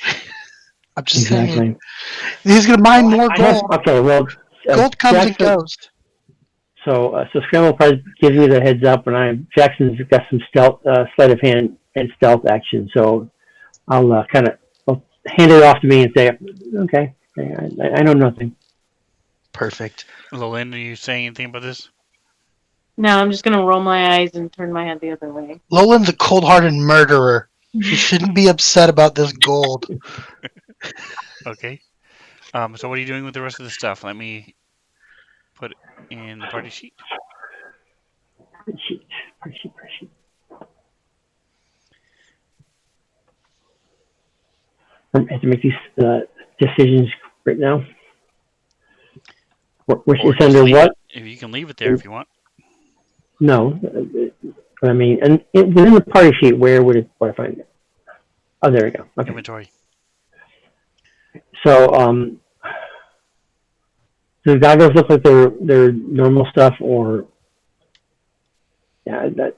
I'm just saying. Exactly. He's gonna mine more I have gold. okay. Well, Gold comes and Jackson. goes. So Scramble probably gives me the heads up, and Jackson's got some stealth, sleight of hand and stealth action. So I'll kind of hand it off to me and say, okay, I know nothing. Perfect. Lolyn, are you saying anything about this? No, I'm just gonna roll my eyes and turn my head the other way. Lolan's a cold-hearted murderer. She shouldn't be upset about this gold. Okay. So what are you doing with the rest of the stuff? Let me put it in the party sheet. Spreadsheet. I have to make these decisions right now. Which Or is just under leave what? it. If you can leave it there if you want. No, I mean, and within the party sheet, where would I find it? Oh, there we go. Okay. Inventory. So, do the goggles look like they're normal stuff, or yeah, that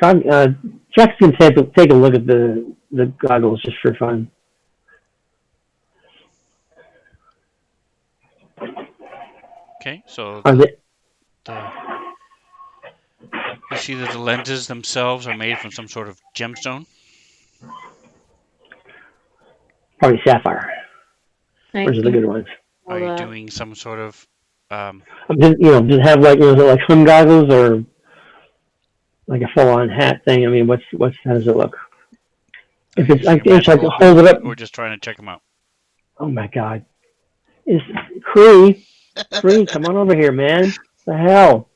Jack's gonna take a look at the goggles just for fun. Okay, so Are they, you see that the lenses themselves are made from some sort of gemstone. probably sapphire. Nice. Those are the good ones. Are you doing some sort of Does it have like is it like swim goggles or like a full on hat thing? I mean, how does it look? are If you it's using like your if I magical hold it ability up, or just trying to check them out? oh my god, is Cree, come on over here, man. What the hell?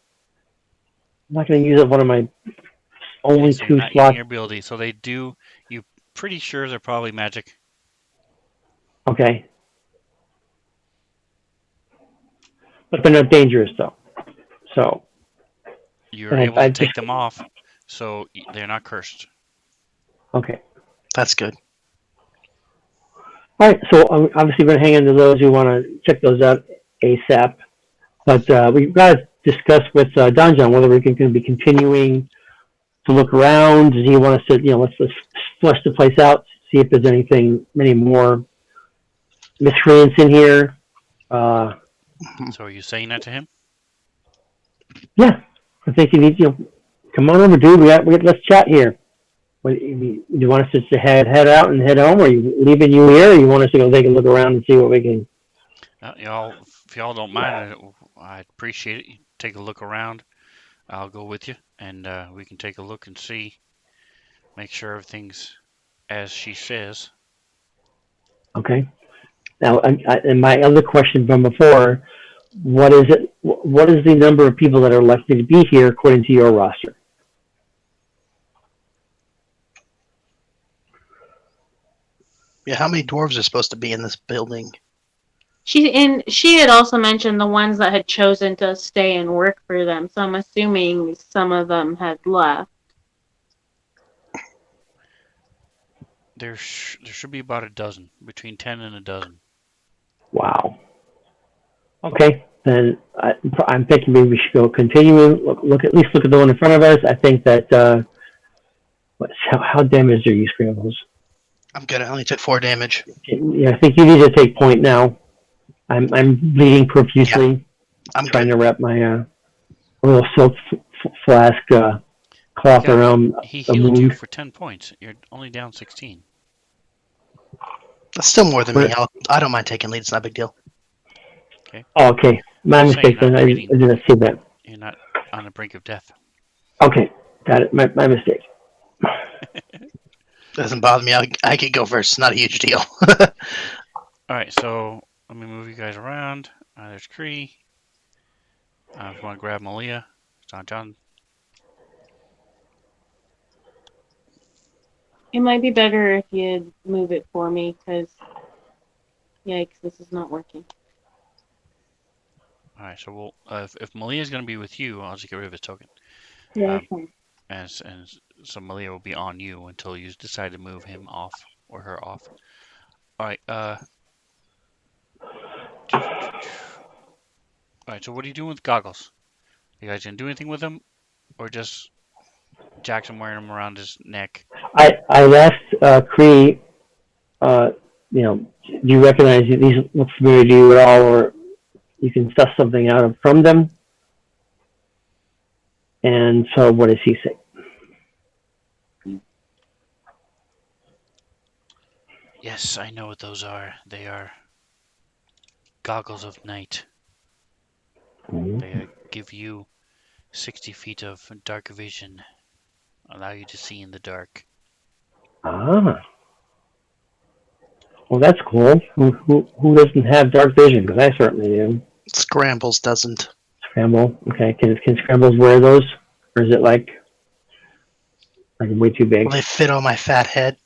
I'm not gonna use up one of my Okay, only so you're two not using slots. your ability. So they do. You pretty sure they're probably magic. Okay, but they're not dangerous though. So You're and able to I just take them off, so they're not cursed. okay. That's good. All right, so obviously we're gonna hang on to those who want to check those out ASAP. But we've got to discuss with Don John whether we're going to be continuing to look around. Does he want us to, let's flush the place out, see if there's any more miscreants in here. Uh, So are you saying that to him? yeah, I think you need, come on over, dude. Let's chat here. Do you want us to head out and head home, or are you leaving you here, or you want us to go take a look around and see what we can? If y'all don't mind, I appreciate it. You take a look around. I'll go with you, and we can take a look and see, make sure everything's as she says. Okay. Now, and my other question from before, what is it? What is the number of people that are likely to be here according to your roster? Yeah, how many dwarves are supposed to be in this building? She had also mentioned the ones that had chosen to stay and work for them. So I'm assuming some of them had left. There should be about a dozen, between 10 and a dozen. Wow. Okay, then I'm thinking maybe we should go continue. Look at least look at the one in front of us. I think that how damaged are you, Scrambles? I'm good. I only took 4 damage. Yeah, I think you need to take point now. I'm bleeding profusely, I'm trying good. to wrap my little silk flask cloth Yeah, around he the healed you wound. for 10 points. You're only down 16. That's still more than me. What? I don't mind taking lead. It's not a big deal. Okay. Oh, okay, my Just saying mistake. you're Then not I bleeding. didn't see that. You're not on the brink of death. Okay, got it. My mistake. Doesn't bother me. I could go first. Not a huge deal. Alright, so let me move you guys around. There's Cree. If you want to grab Malia, John. It might be better if you move it for me, because, yikes, this is not working. Alright, so we'll if Malia's going to be with you, I'll just get rid of his token. Yeah, Um, and so Malia will be on you until you decide to move him off or her off. Alright, alright, so what are you doing with goggles? You guys gonna do anything with them? Or just Jackson wearing them around his neck? I asked Cree, do you recognize these look familiar to you at all, or you can suss something out from them? And so, what does he say? Yes, I know what those are. They are goggles of night. They give you 60 feet of dark vision, allow you to see in the dark. Ah, well, that's cool. Who doesn't have dark vision? Because I certainly do. Scrambles doesn't. Scramble. Okay, can Scrambles wear those, or is it like way too big? Will they fit on my fat head?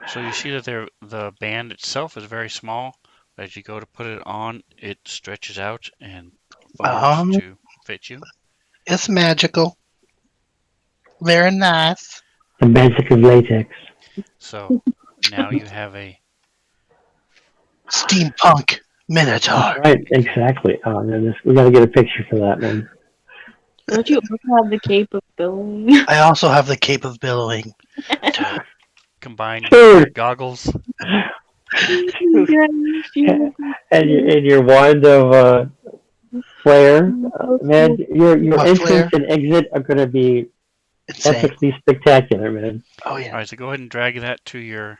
So you see that the band itself is very small. But as you go to put it on, it stretches out and forms Um, to fit you. it's magical. Very nice. The magic of latex. So now you have a Steampunk Minotaur. Right, okay. exactly. Oh, man, we got to get a picture for that, man. Don't you also have the cape of billowing? I also have the cape of billowing. Combined with your Dude. goggles. And your wand of flare, man. Your What entrance flare? and exit are going to be Insane. epically spectacular, man. Oh yeah. Alright, so go ahead and drag that to your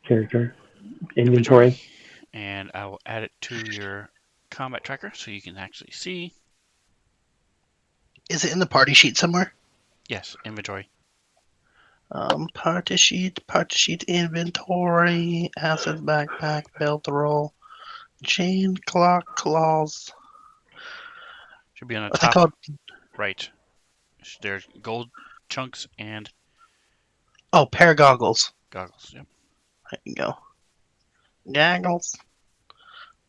Character inventory. and I will add it to your combat tracker so you can actually see. Is it in the party sheet somewhere? Yes, inventory. Party sheet, inventory, acid backpack, belt roll, chain clock, claws. Should be on the What's it top called? right. There's gold chunks and Oh, pair of goggles. goggles. Yep. There you go. Goggles.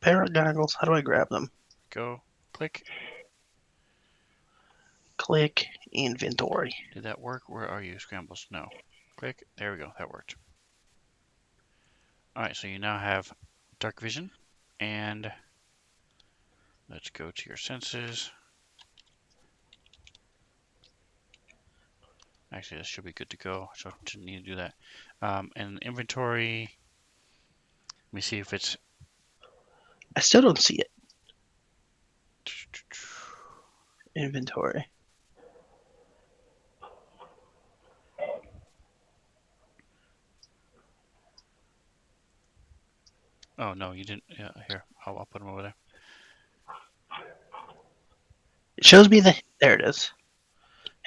Pair of goggles. How do I grab them? Go. Click. Click inventory. Did that work? Where are you, Scrambles? No. Click. There we go. That worked. Alright, so you now have dark vision. And let's go to your senses. Actually, this should be good to go. So I didn't need to do that. And inventory. Let me see if it's. I still don't see it. Inventory. Oh no, you didn't. Yeah, here, I'll put them over there. It shows me the. There it is.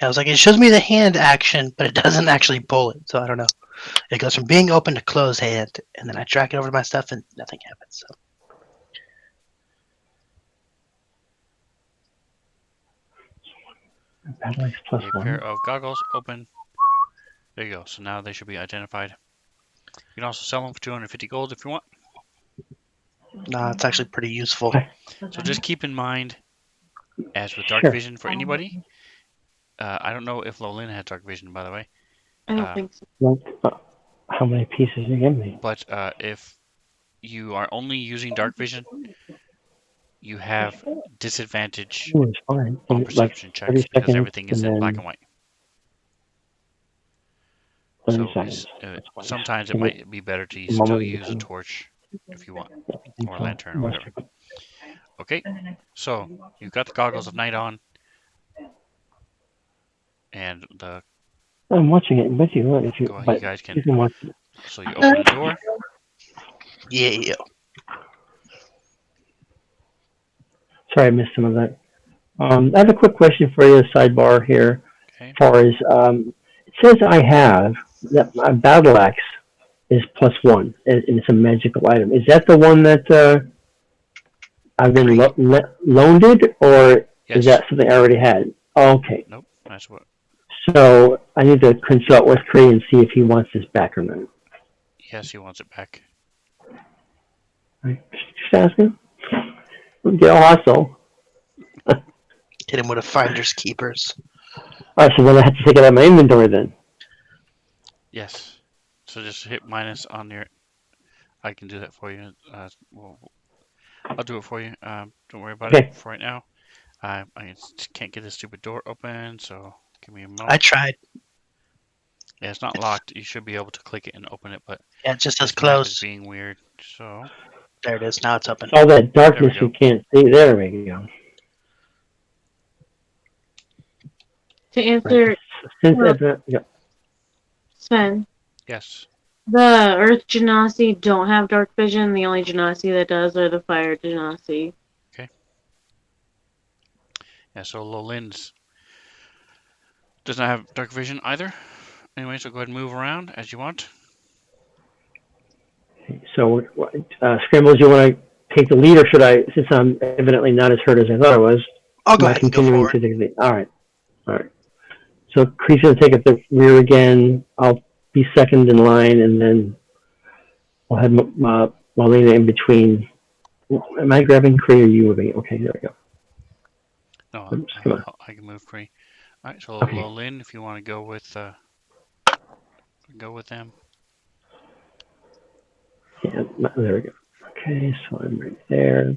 I was like, it shows me the hand action, but it doesn't actually pull it, so I don't know. It goes from being open to closed hand, and then I drag it over to my stuff, and nothing happens. So. Athletics plus A pair one. of goggles open. There you go. So now they should be identified. You can also sell them for 250 gold if you want. Nah, it's actually pretty useful. So just keep in mind, as with dark Sure. vision for anybody, I don't know if Lolin had dark vision, by the way. I don't Uh, think so. How many pieces did you give me? but if you are only using dark vision, you have disadvantage Ooh, it's fine. on Like perception 30 checks because seconds everything is and in black then and white. 30 So seconds. it's That's fine. sometimes it Give me might be better to a still moment in use a between. torch if you want, I think or a so. lantern or whatever. Okay, so you've got the goggles of night on, and the I'm watching it with you. If you, go. You but guys can. you can watch it. So you open the door. Yeah. Sorry, I missed some of that. I have a quick question for you. Sidebar here. Okay. As far as it says, I have that my battle axe is +1, and it's a magical item. Is that the one that I've been Agree. loaned, or is Yes. that something I already had? Okay, Nope. That's what. so I need to consult with Cree and see if he wants this back or not. Yes, he wants it back. Right. Just asking. Don't get all hostile. Hit him with a finder's keepers. All right, so then I have to take it out of my inventory then. Yes. So just hit minus on your. I can do that for you. I'll do it for you. Don't worry about it Okay. for right now. I just can't get this stupid door open, so give me a I moment. tried. Yeah, it's not locked. You should be able to click it and open it, but Yeah, it just says this map is close. being weird. So There it is. Now it's open. All that there we darkness you go. can't see. There we go. To Right. answer Since yeah. Sven, Yes. the Earth Genasi don't have dark vision. The only Genasi that does are the Fire Genasi. Okay. Yeah. So Lolin's does not have dark vision either. Anyway, so go ahead and move around as you want. So, Scrambles, you want to take the lead, or should I, since I'm evidently not as hurt as I thought I was, I'll go am I ahead and go continuing forward. to take the lead? All right. All right. So, Cree's going to take up the rear again. I'll be second in line, and then I'll have Marlena in between. Am I grabbing Cree, or are you moving? Okay, there we go. No, Oops, come on. I can move free. All right. So Okay. Lolin, if you want to go with them. Yeah, there we go. Okay, so I'm right there.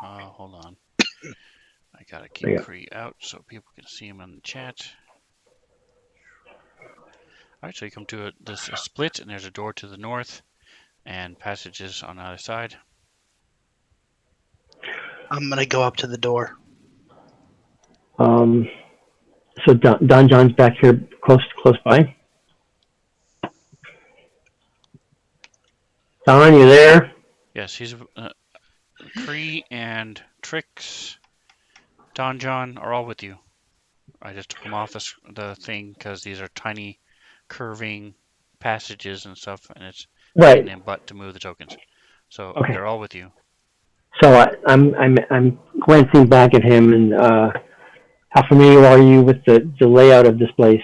Hold on. I gotta There keep you go. Cree out so people can see him on the chat. All right, so you come to this split, and there's a door to the north, and passages on the other side. I'm gonna go up to the door. So Don John's back here, close by. Don, you there? Yes, he's Cree and Trix, Don John are all with you. I just took them off the thing because these are tiny, curving passages and stuff, and it's pain Right. in the butt to move the tokens. So Okay. they're all with you. So I'm glancing back at him, and how familiar are you with the layout of this place?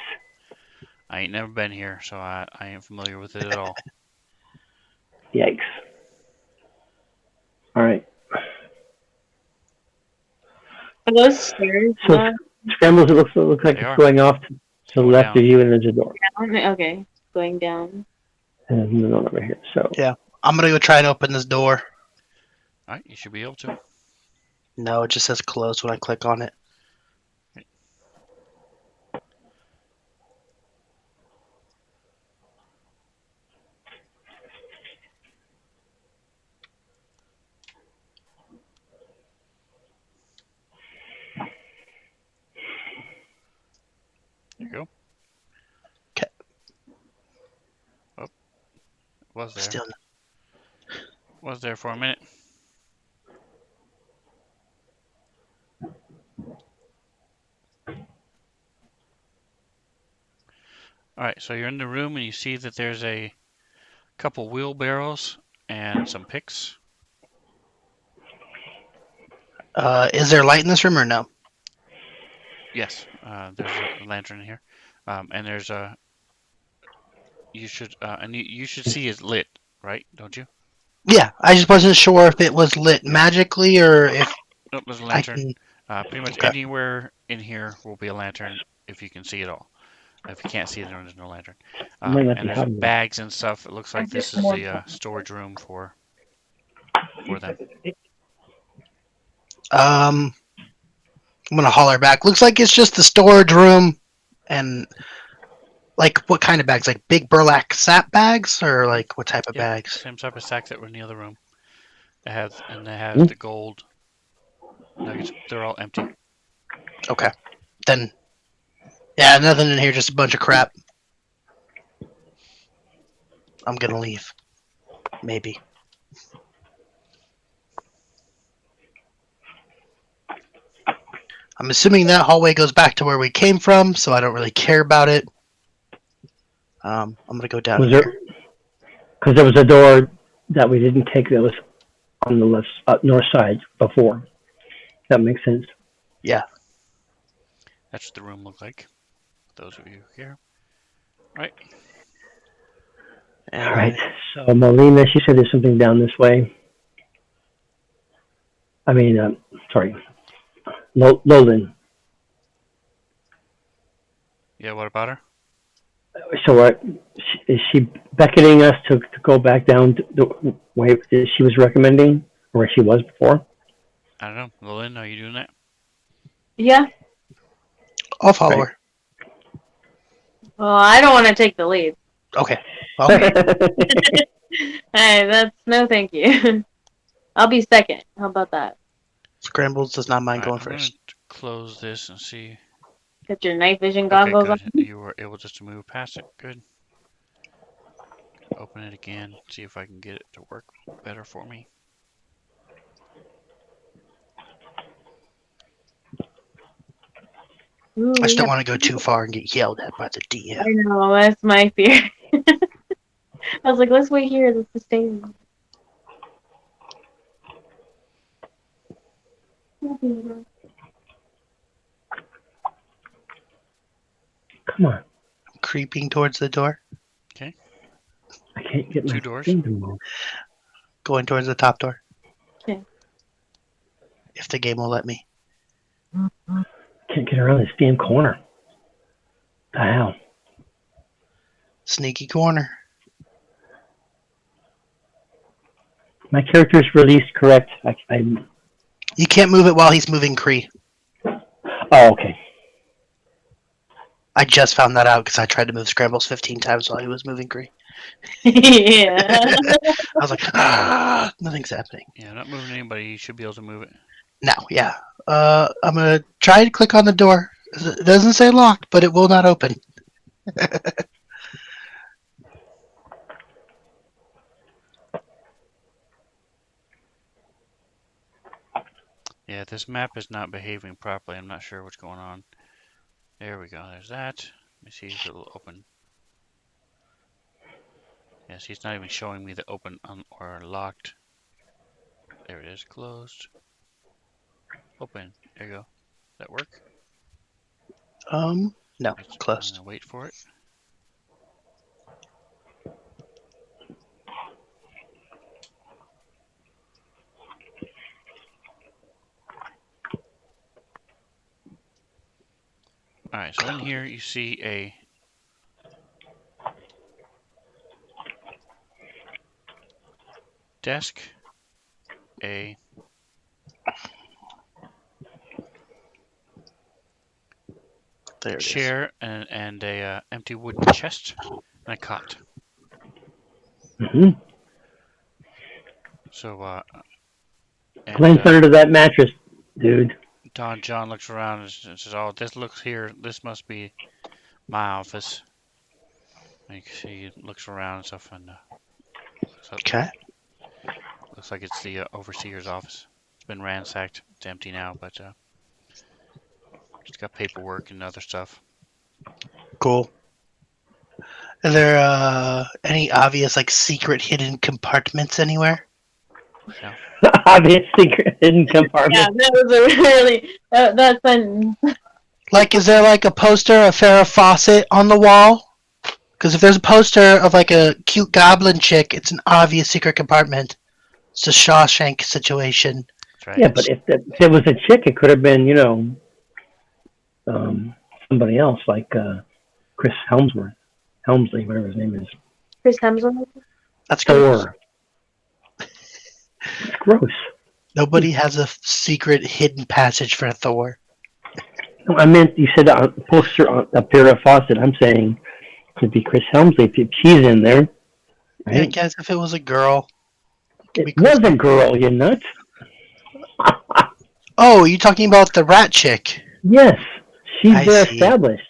I ain't never been here, so I ain't familiar with it at all. Yikes! All right. Are those stairs So Scrambles, it looks like They it's are. going off to the Going left down. of you, and there's a door, down? Okay, going down. and there's another one over here. So Yeah. I'm gonna go try and open this door. All right, you should be able to. No, it just says close when I click on it. There you go. Okay. Oh, was there? Still. Was there for a minute. All right, so you're in the room and you see that there's a couple wheelbarrows and some picks. Is there light in this room or no? Yes, there's a lantern in here, and there's a. You should see it lit, right? Don't you? Yeah, I just wasn't sure if it was lit magically or if Nope, there's a I lantern. can. Pretty much Okay. anywhere in here will be a lantern if you can see it all. If you can't see it, then there's no lantern. Might not be And there's hot enough. bags and stuff. It looks like this is the storage room for them. I'm gonna holler back. Looks like it's just the storage room, and like what kind of bags? Like big burlap sack bags, or like what type of Yep, bags? same type of sacks that were in the other room. They have Hmm. the gold nuggets. They're all empty. Okay, then yeah, nothing in here, just a bunch of crap. I'm gonna leave. Maybe. I'm assuming that hallway goes back to where we came from, so I don't really care about it. I'm gonna go down Was here. there? Because there was a door that we didn't take that was on the left north side before. That makes sense. Yeah. That's what the room looked like. Those of you here. Right. And All right. So Molina, she said there's something down this way. I mean, sorry, Lolan. Yeah, what about her? So is she beckoning us to go back down the way she was recommending, or where she was before? I don't know. Lillian, are you doing that? Yeah. I'll follow Right. her. Well, I don't want to take the lead. Okay. Well, Hey, that's no thank you. I'll be second. How about that? Scrambles does not mind All going right, I'm going first. to close this and see. Got your night vision Okay, goggles on. good. You were able just to move past it. Good. Open it again. See if I can get it to work better for me. Ooh, I just don't yeah. want to go too far and get yelled at by the DM. I know, that's my fear. I was like, let's wait here. Let's just stay. Come on, I'm creeping towards the door, I can't get my Two doors. thing to move. going towards the top door. Okay. If the game will let me. Can't get around this damn corner. The hell? Sneaky corner. My character's released correct. You can't move it while he's moving Kree. Oh, okay. I just found that out because I tried to move Scrambles 15 times while he was moving Kree. Yeah. I was like, nothing's happening. Yeah, not moving anybody. You should be able to move it. Now, yeah. I'm going to try to click on the door. It doesn't say locked, but it will not open. Yeah, this map is not behaving properly. I'm not sure what's going on. There we go. There's that. Let me see if it'll open. Yeah, see, it's not even showing me the open or locked. There it is. Closed. Open. There you go. Does that work? No, I'm closed. gonna wait for it. Alright, so in here you see a desk, a There it is. chair, and a empty wooden chest, and a cot. Hmm. So, and Glance under that mattress, dude. John looks around and says, "Oh, this looks here. This must be my office." And you can see he looks around and stuff, and Okay. looks like it's the overseer's office. It's been ransacked. It's empty now, but it's got paperwork and other stuff. Cool. Are there any obvious, like, secret hidden compartments anywhere? No. Obvious secret hidden Yeah, compartment. that was a really that sentence. Like, is there, like, a poster of Farrah Fawcett on the wall? Because if there's a poster of, like, a cute goblin chick, it's an obvious secret compartment. It's a Shawshank situation. That's right. Yeah, but if it was a chick, it could have been, somebody else, like Chris Helmsley, whatever his name is. Chris Hemsworth. That's gross. Thor. It's gross. Nobody has a secret hidden passage for Thor. No, I meant you said on the poster up here at Fawcett. I'm saying it could be Chris Helmsley if she's in there, Yeah, I right? guess if it was a girl, it could be It was Chris. a girl, you nuts. Oh, you talking about the rat chick? Yes, she's I there see. established.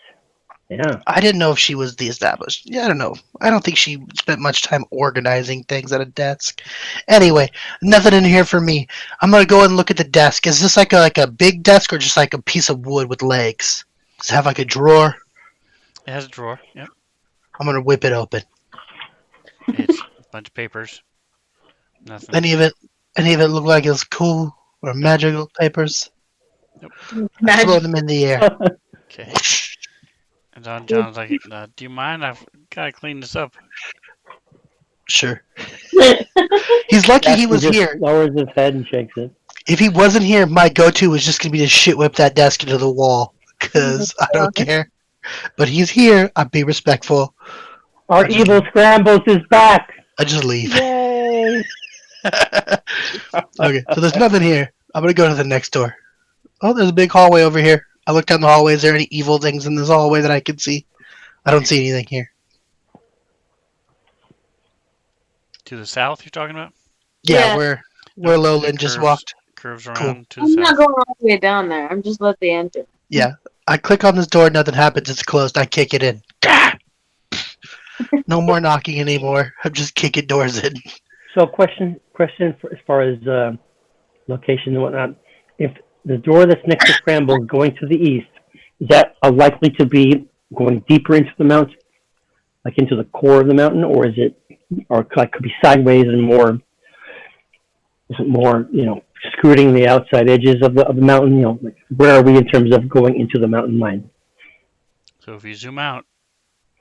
Yeah. I didn't know if she was the established. Yeah, I don't know. I don't think she spent much time organizing things at a desk. Anyway, nothing in here for me. I'm gonna go and look at the desk. Is this like a big desk or just like a piece of wood with legs? Does it have like a drawer? It has a drawer. Yep. I'm gonna whip it open. It's a bunch of papers. Nothing. Any of it look like it's cool or magical papers? Nope. I throw them in the air. Okay. And John's like, "Do you mind? I've got to clean this up." Sure. He's lucky he was just here. lowers his head and shakes it. If he wasn't here, my go-to was just gonna be to shit whip that desk into the wall. Cause I don't care. But he's here. I'd be respectful. Our evil scrambles is back. I just leave. Yay! Okay, so there's nothing here. I'm gonna go to the next door. Oh, there's a big hallway over here. I look down the hallway. Is there any evil things in this hallway that I can see? I don't see anything here. To the south, you're talking about? Yeah, Yeah. where Nope, Lowland it just curves- walked. Curves Cool. around to the I'm not south. going all the way down there. I'm just let the enter. Yeah, I click on this door. Nothing happens. It's closed. I kick it in. Gah! No more knocking anymore. I'm just kicking doors in. So, question for, as far as location and whatnot. If the door that's next to Scramble is going to the east, is that likely to be going deeper into the mountain, like into the core of the mountain, or is it, or like could be sideways and more? Is it more, scooting the outside edges of the mountain? Like where are we in terms of going into the mountain line? So if you zoom out,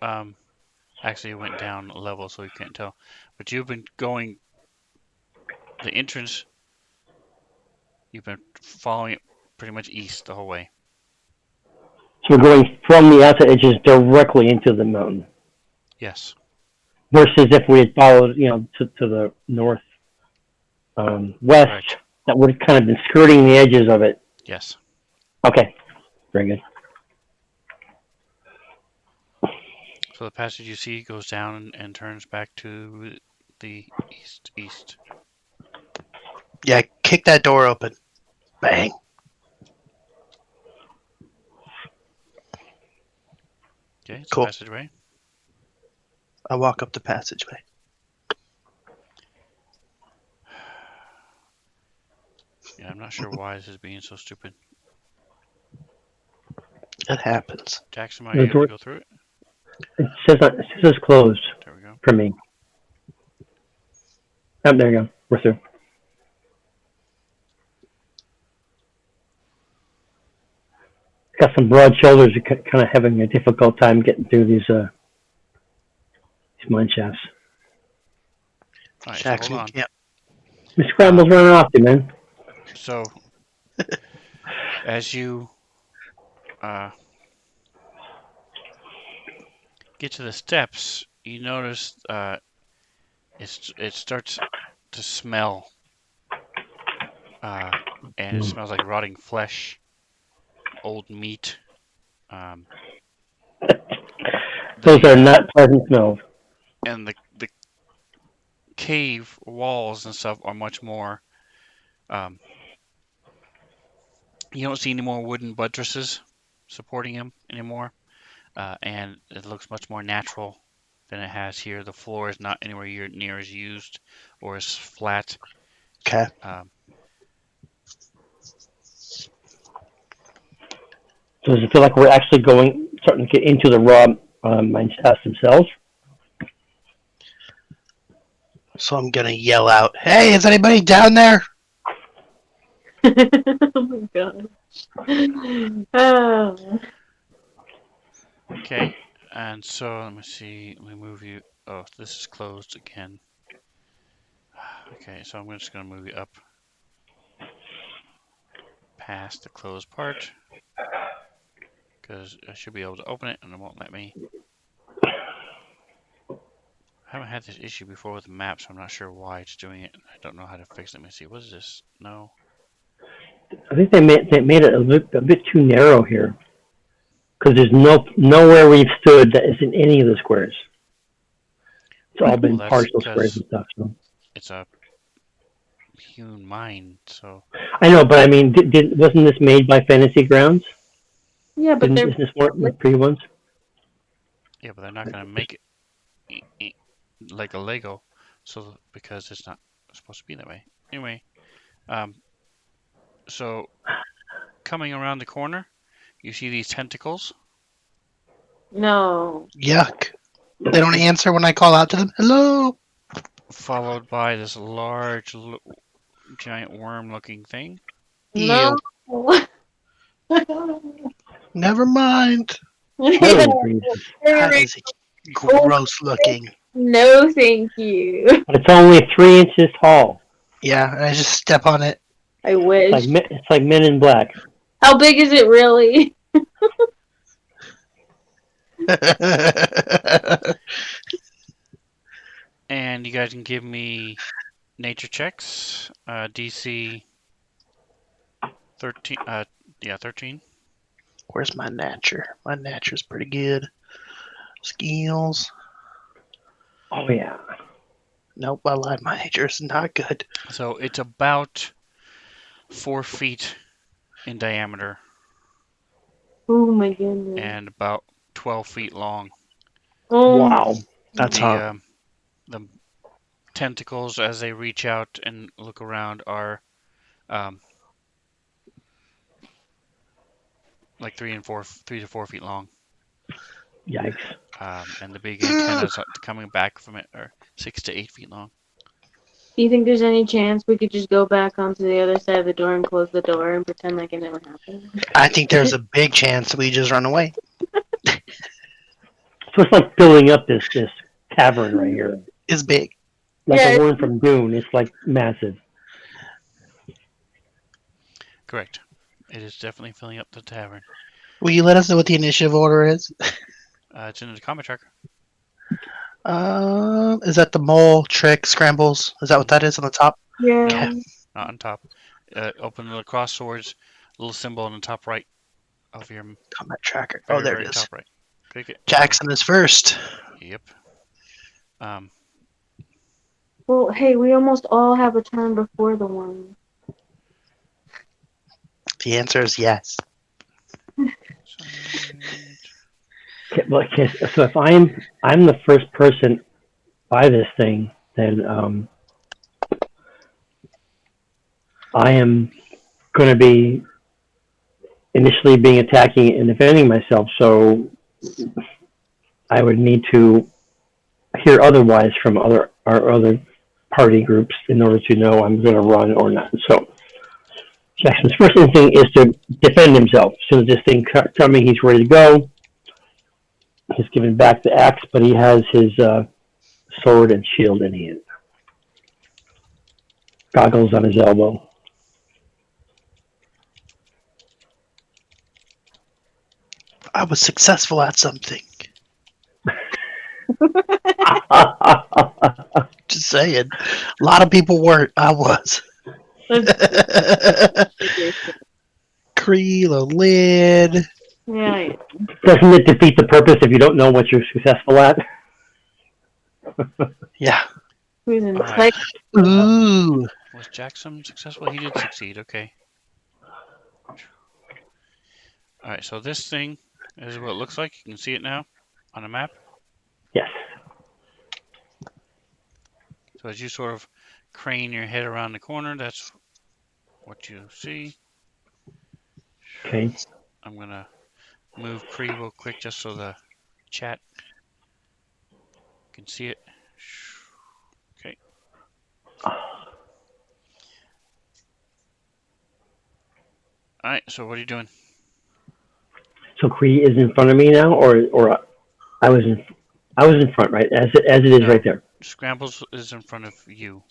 actually it went down a level, so you can't tell. But you've been going the entrance. You've been following it pretty much east the whole way. So we're going from the outside edges directly into the mountain, Yes. versus if we had followed, to the north, west, Correct. that would have kind of been skirting the edges of it. Yes. Okay, very good. So the passage you see goes down and turns back to the east. Yeah, kick that door open. Bang. Okay, it's Cool. a passageway. I walk up the passageway. Yeah, I'm not sure why this is being so stupid. It happens. Jackson, am I able to go through it? It says closed There we go. for me. Oh, there you go. We're through. Got some broad shoulders. Kind of having a difficult time getting through these mine shafts. All right, so Jackson, hold on. yeah. The scramble's running off you, man. So, as you get to the steps, you notice it starts to smell, and it smells like rotting flesh, old meat. Those are not pleasant smells. And the cave walls and stuff are much more. You don't see any more wooden buttresses supporting him anymore, and it looks much more natural than it has here. The floor is not anywhere near as used or as flat. Okay. So does it feel like we're actually starting to get into the raw mine shafts themselves? So I'm gonna yell out, "Hey, is anybody down there?" Oh my god. Oh. Okay, and so let me see. Let me move you. Oh, this is closed again. Okay, so I'm just going to move you up past the closed part. because I should be able to open it and it won't let me. I haven't had this issue before with the map, so I'm not sure why it's doing it. I don't know how to fix it. Let me see. What is this? No. I think they made it a bit too narrow here because there's nowhere we've stood that isn't any of the squares. It's all Well, been that's partial squares and because stuff. So. it's a hewn mine, so. I know, but I mean, wasn't this made by Fantasy Grounds? Yeah, but they're Isn't this more the pre ones? Yeah, but they're not going to make it like a Lego, so because it's not supposed to be that way. Anyway, um, so coming around the corner, you see these tentacles, no. Yuck. They don't answer when I call out to them. Hello. followed by this large, giant worm-looking thing. No. Ew. Never mind. Holy Jesus! That is gross looking. No, thank you. But it's only 3 inches tall. Yeah, and I just step on it. I wish. It's like Men in Black. How big is it really? And you guys can give me nature checks. DC 13. Yeah, 13. Where's my nature? My nature's pretty good. Skills. Oh yeah. Nope, I lied. My nature's not good. So it's about 4 feet in diameter Oh my goodness. and about 12 feet long. Oh, Wow. That's The hot. the tentacles, as they reach out and look around, are like 3 to 4 feet long. Yikes. And the big antennas coming back from it are 6 to 8 feet long. do you think there's any chance we could just go back onto the other side of the door and close the door and pretend like it never happened? I think there's a big chance we just run away. So it's like building up this tavern right here, It's big. like Yeah. the one from Dune. It's like massive. Correct. It is definitely filling up the tavern. Will you let us know what the initiative order is? It's in the combat tracker. Is that the mole, trick, scrambles? Is that what that is on the top? Yeah. Okay. Not on top. Open the cross swords, little symbol on the top right of your Combat tracker. very, Oh, there very it is. top right. Click it. Jackson is first. Yep. Well, hey, we almost all have a turn before the one. The answer is yes. Okay, so if I'm the first person by this thing, then I am going to be initially being attacking and defending myself. So I would need to hear otherwise from our other party groups in order to know I'm going to run or not. So Jackson's first instinct is to defend himself. As soon as this thing coming, he's ready to go. He's given back the axe, but he has his sword and shield in hand. Goggles on his elbow. I was successful at something. Just saying. A lot of people weren't. I was. Creel, a lid. Yeah. Doesn't it defeat the purpose if you don't know what you're successful at? Yeah. Who's in Alright. Ooh. Was Jackson successful? He did succeed. Okay. Alright, so this thing is what it looks like. You can see it now on a map. Yes. So as you sort of crane your head around the corner, that's what you see. Okay. I'm going to move Cree real quick just so the chat can see it. Okay. Alright, so what are you doing? So Cree is in front of me now, or I was in front, right? As it is No. right there. Scrambles is in front of you.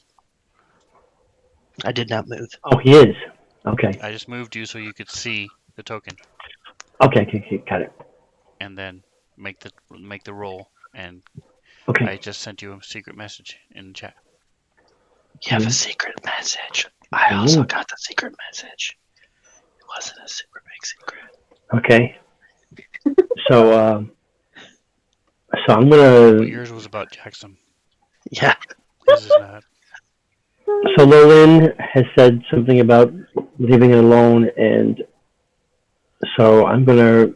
I did not move. Oh, he is. Okay. I just moved you so you could see the token. Okay, got it. and then make the roll. And Okay. I just sent you a secret message in the chat. You have a Mhm. secret message. I also Ooh. got the secret message. It wasn't a super big secret. Okay. So, so I'm Well, gonna. yours was about Jackson. Yeah. His is not. So Lolin has said something about leaving it alone, and so I'm gonna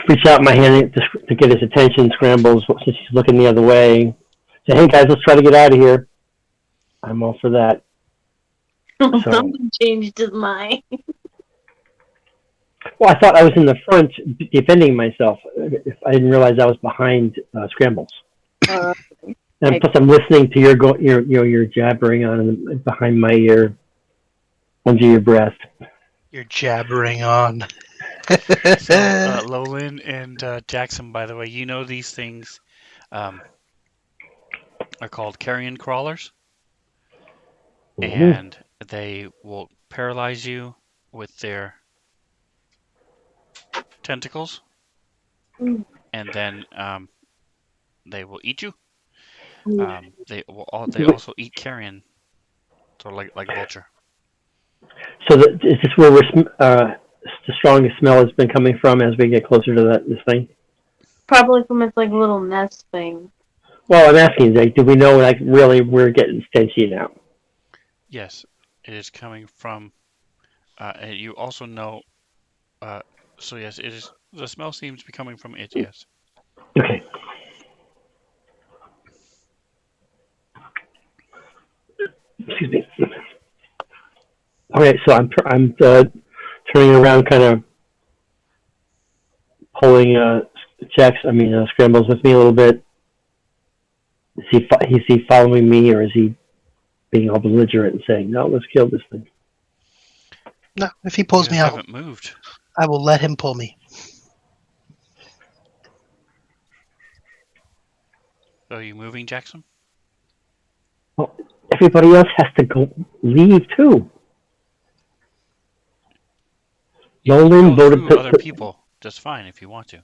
reach out my hand to get his attention. Scrambles since he's looking the other way. Say, hey guys, let's try to get out of here. I'm all for that. So, Someone changed his mind. well, I thought I was in the front defending myself. If I didn't realize I was behind Scrambles. Uh, And plus, I'm listening to your jabbering on behind my ear, under your breath. You're jabbering on. So, Lolin and Jackson, by the way, you know these things um, are called carrion crawlers, Ooh. and they will paralyze you with their tentacles, and then they will eat you. They also eat carrion, so like a vulture. So is this where the strongest smell has been coming from as we get closer to this thing? Probably from its like little nest thing. Well, I'm asking, like, do we know, like, really we're getting stenchy now? Yes, it is coming from. And you also know. Uh, so yes, it is. The smell seems to be coming from it. Yes. Okay. Excuse me. All right, so I'm turning around, kind of pulling scrambles with me a little bit. Is he following me, or is he being all belligerent and saying, "No, let's kill this thing"? No, if he You pulls me out, haven't moved. I will let him pull me. So are you moving, Jackson? Well, everybody else has to go leave too. You can Nolan go voted. through other people just fine if you want to.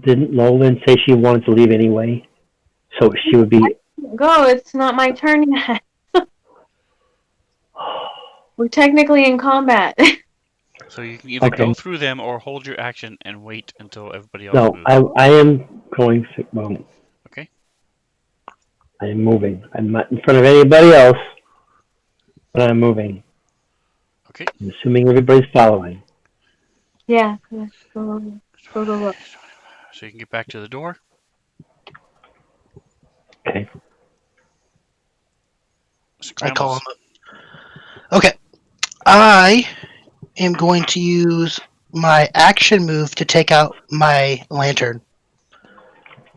Didn't Nolan say she wanted to leave anyway? So she would be. Go, it's not my turn yet. We're technically in combat. So you can either go Okay. through them or hold your action and wait until everybody else No, moves. I am going to. Well, Okay. I am moving. I'm not in front of anybody else, but I'm moving. Okay. I'm assuming everybody's following. Yeah. Go. So you can get back to the door. Okay. I call him Scrambles. up. Okay. I am going to use my action move to take out my lantern.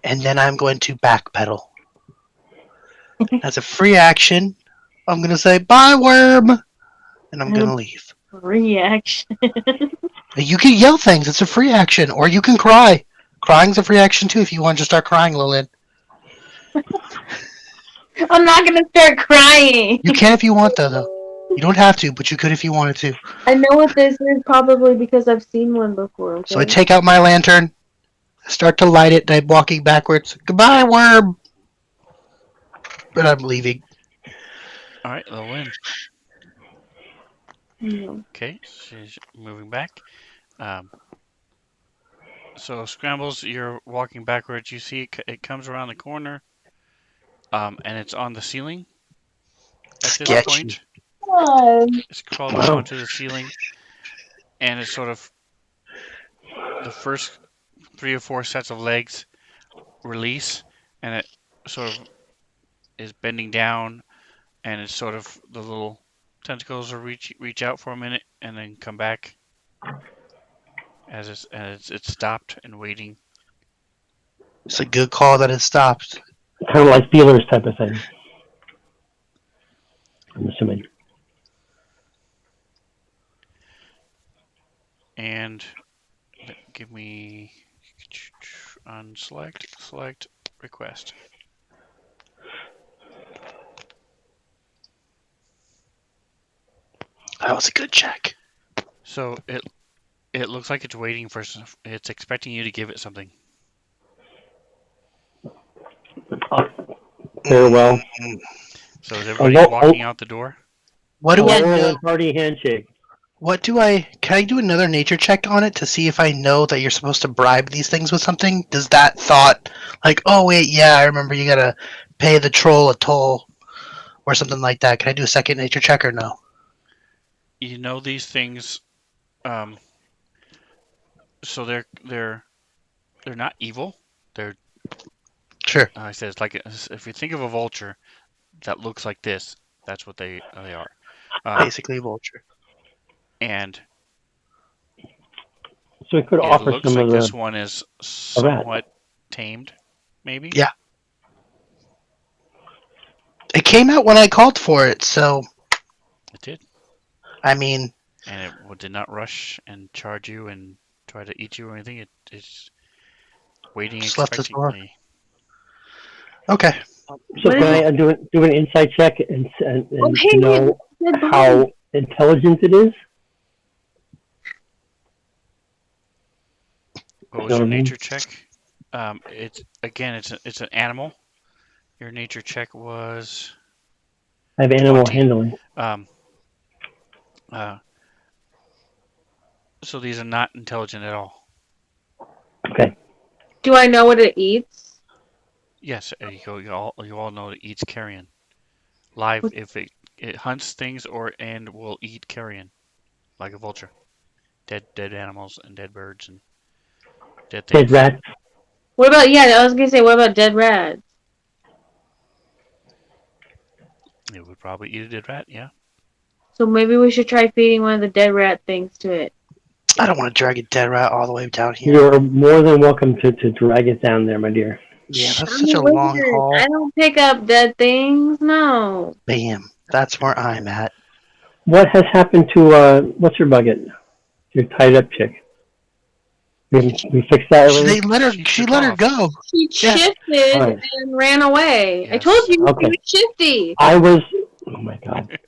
And then I'm going to backpedal. As a free action, I'm going to say, bye, worm! And I'm going to leave. Reaction. You can yell things. It's a free action. Or you can cry. Crying's a free action, too, if you want to start crying, Lillian. I'm not gonna start crying. You can if you want, though. You don't have to, but you could if you wanted to. I know what this is probably because I've seen one before. Okay? So I take out my lantern, start to light it, and I'm walking backwards. Goodbye, worm! But I'm leaving. All right, they'll win. No. Okay, she's moving back. Um, so Scrambles, you're walking backwards. You see it comes around the corner, and it's on the ceiling at this Sketchy. point. God. It's crawled up onto the ceiling, and it's sort of the first 3 or 4 sets of legs release, and it sort of is bending down, and it's sort of the little tentacles will reach out for a minute and then come back it's stopped and waiting. It's a good call that it stopped. Kind of like feelers type of thing. I'm assuming. And give me select request. That was a good check. So It looks like it's waiting for. It's expecting you to give it something. Farewell. So is A, everybody lo- walking out the door? What a do I Laurel know? and Hardy handshake. What do I? Can I do another nature check on it to see if I know that you're supposed to bribe these things with something? Does that thought, like, oh wait, yeah, I remember you gotta pay the troll a toll or something like that? Can I do a second nature check or no? You know these things. Um, so they're not evil. They're Sure. I said it's like if you think of a vulture that looks like this, that's what they are. Um, Basically, vulture. and So we could it offer looks some like of this the one is of that. somewhat tamed, maybe. Yeah. It came out when I called for it, so It did, I mean, and it did not rush and charge you and try to eat you or anything. It's waiting just left us more. expectantly. Okay. So What can is it? I do an insight check Oh, and hey, know dead body. how intelligent it is? What You was know your what I mean? nature check? It's again, it's an animal. Your nature check was I have animal 20. handling. Um, uh, so these are not intelligent at all. Okay. Do I know what it eats? Yes, you all know it eats carrion. Live, What- if it hunts things and will eat carrion like a vulture. Dead animals and dead birds and dead Dead things. rats. What about, yeah, I was gonna say, what about dead rats? It would probably eat a dead rat. Yeah. So maybe we should try feeding one of the dead rat things to it. I don't want to drag a dead rat all the way down here. You're more than welcome to drag it down there, my dear. Yeah, that's I'm such a a long wizard. haul. I don't pick up dead things. No. Bam. That's where I'm at. What has happened to what's your bucket? Your tied up chick. We fixed that They already. let her. She She took let her off. go. She Yeah. shifted Alright. and ran away. I told Yes. you Okay. she was shifty. I was. Oh my god.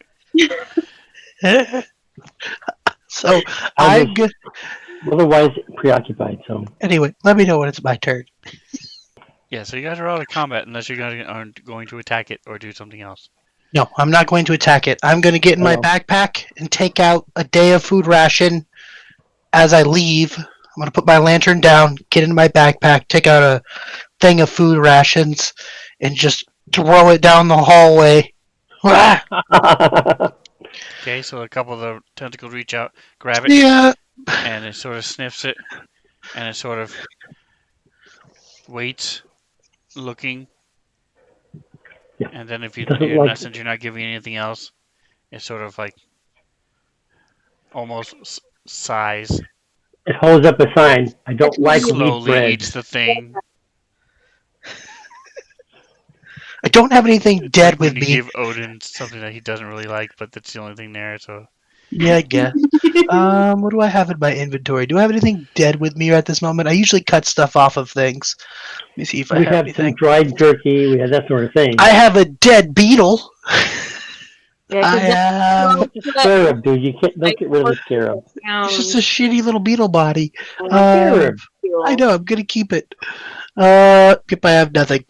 So I I'm was good. otherwise preoccupied. So Anyway, let me know when it's my turn. Yeah. So you guys are out of combat unless you guys aren't going to attack it or do something else. No, I'm not going to attack it. I'm going to get in my Oh. backpack and take out a day of food ration as I leave. I'm going to put my lantern down, get in my backpack, take out a thing of food rations, and just throw it down the hallway. Ah! Okay. So a couple of the tentacles reach out, grab it, Yeah. and it sort of sniffs it, and it sort of waits, looking, Yeah. and then if you, Doesn't in like essence, you're not giving anything else, it sort of like almost sighs, it holds up a sign. I don't like wheat slowly bread. eats the thing. I don't have anything dead Like with when you me. give Odin something that he doesn't really like, but that's the only thing there. So Yeah, I guess. What do I have in my inventory? Do I have anything dead with me at this moment? I usually cut stuff off of things. Let me see if I We have have some anything. dried jerky. We have that sort of thing. I have a dead beetle. Yeah, I 'cause that's have. It's a scarab, dude. You can't. Don't get rid of the scarab. It's just a shitty little beetle body. Scarab. I know. I'm gonna keep it. Yep. I have nothing.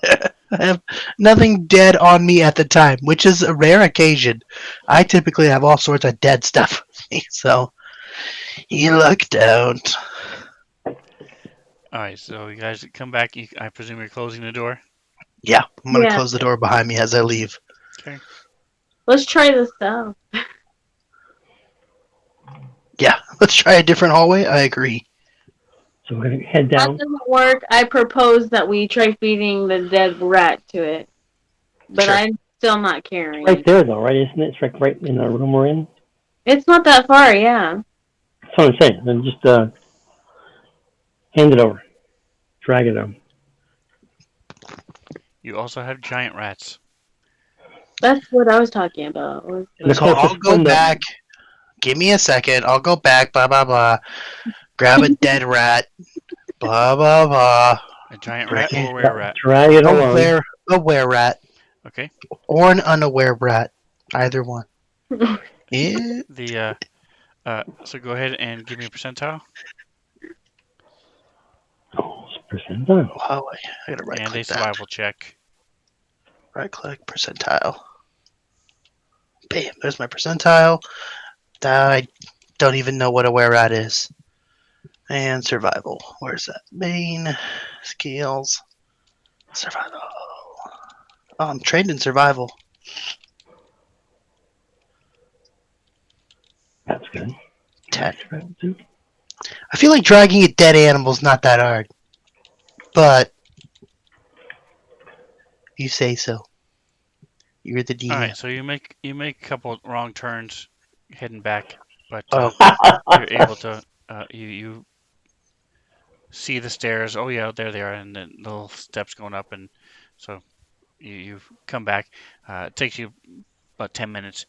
I have nothing dead on me at the time, which is a rare occasion. I typically have all sorts of dead stuff with me, so you luck don't. all right, so you guys come back. I presume you're closing the door. Yeah, I'm gonna Yeah. close the door behind me as I leave. Okay. Let's try this out. Yeah, let's try a different hallway. I agree. So we're gonna head If that down. doesn't work, I propose that we try feeding the dead rat to it. But Sure. I'm still not caring. Right there, though, right? Isn't it? It's like right in the room we're in. It's not that far, yeah. That's what I'm saying. Then just hand it over. Drag it over. You also have giant rats. That's what I was talking about. The So I'll closest go one that- back. Give me a second. I'll go back. Blah blah blah. Grab a dead rat. Blah blah blah. A giant rat or a were rat. Drag it along. A were rat Okay. or an unaware rat. Either one. Yeah. The So go ahead and give me a percentile Oh, it's percentile. Oh, I gotta right and a click that. survival check. Right click percentile. Bam, there's my percentile. I don't even know what a where at is. And survival. Where's that? Main skills. Survival. Oh, I'm trained in survival. That's good. 10. Survival too. I feel like dragging a dead animal's not that hard. But you say so. You're the All DM. right, so you make a couple wrong turns heading back, but Oh, you're able to you see the stairs. Oh yeah, there they are, and then little steps going up, and so you come back. It takes you about 10 minutes.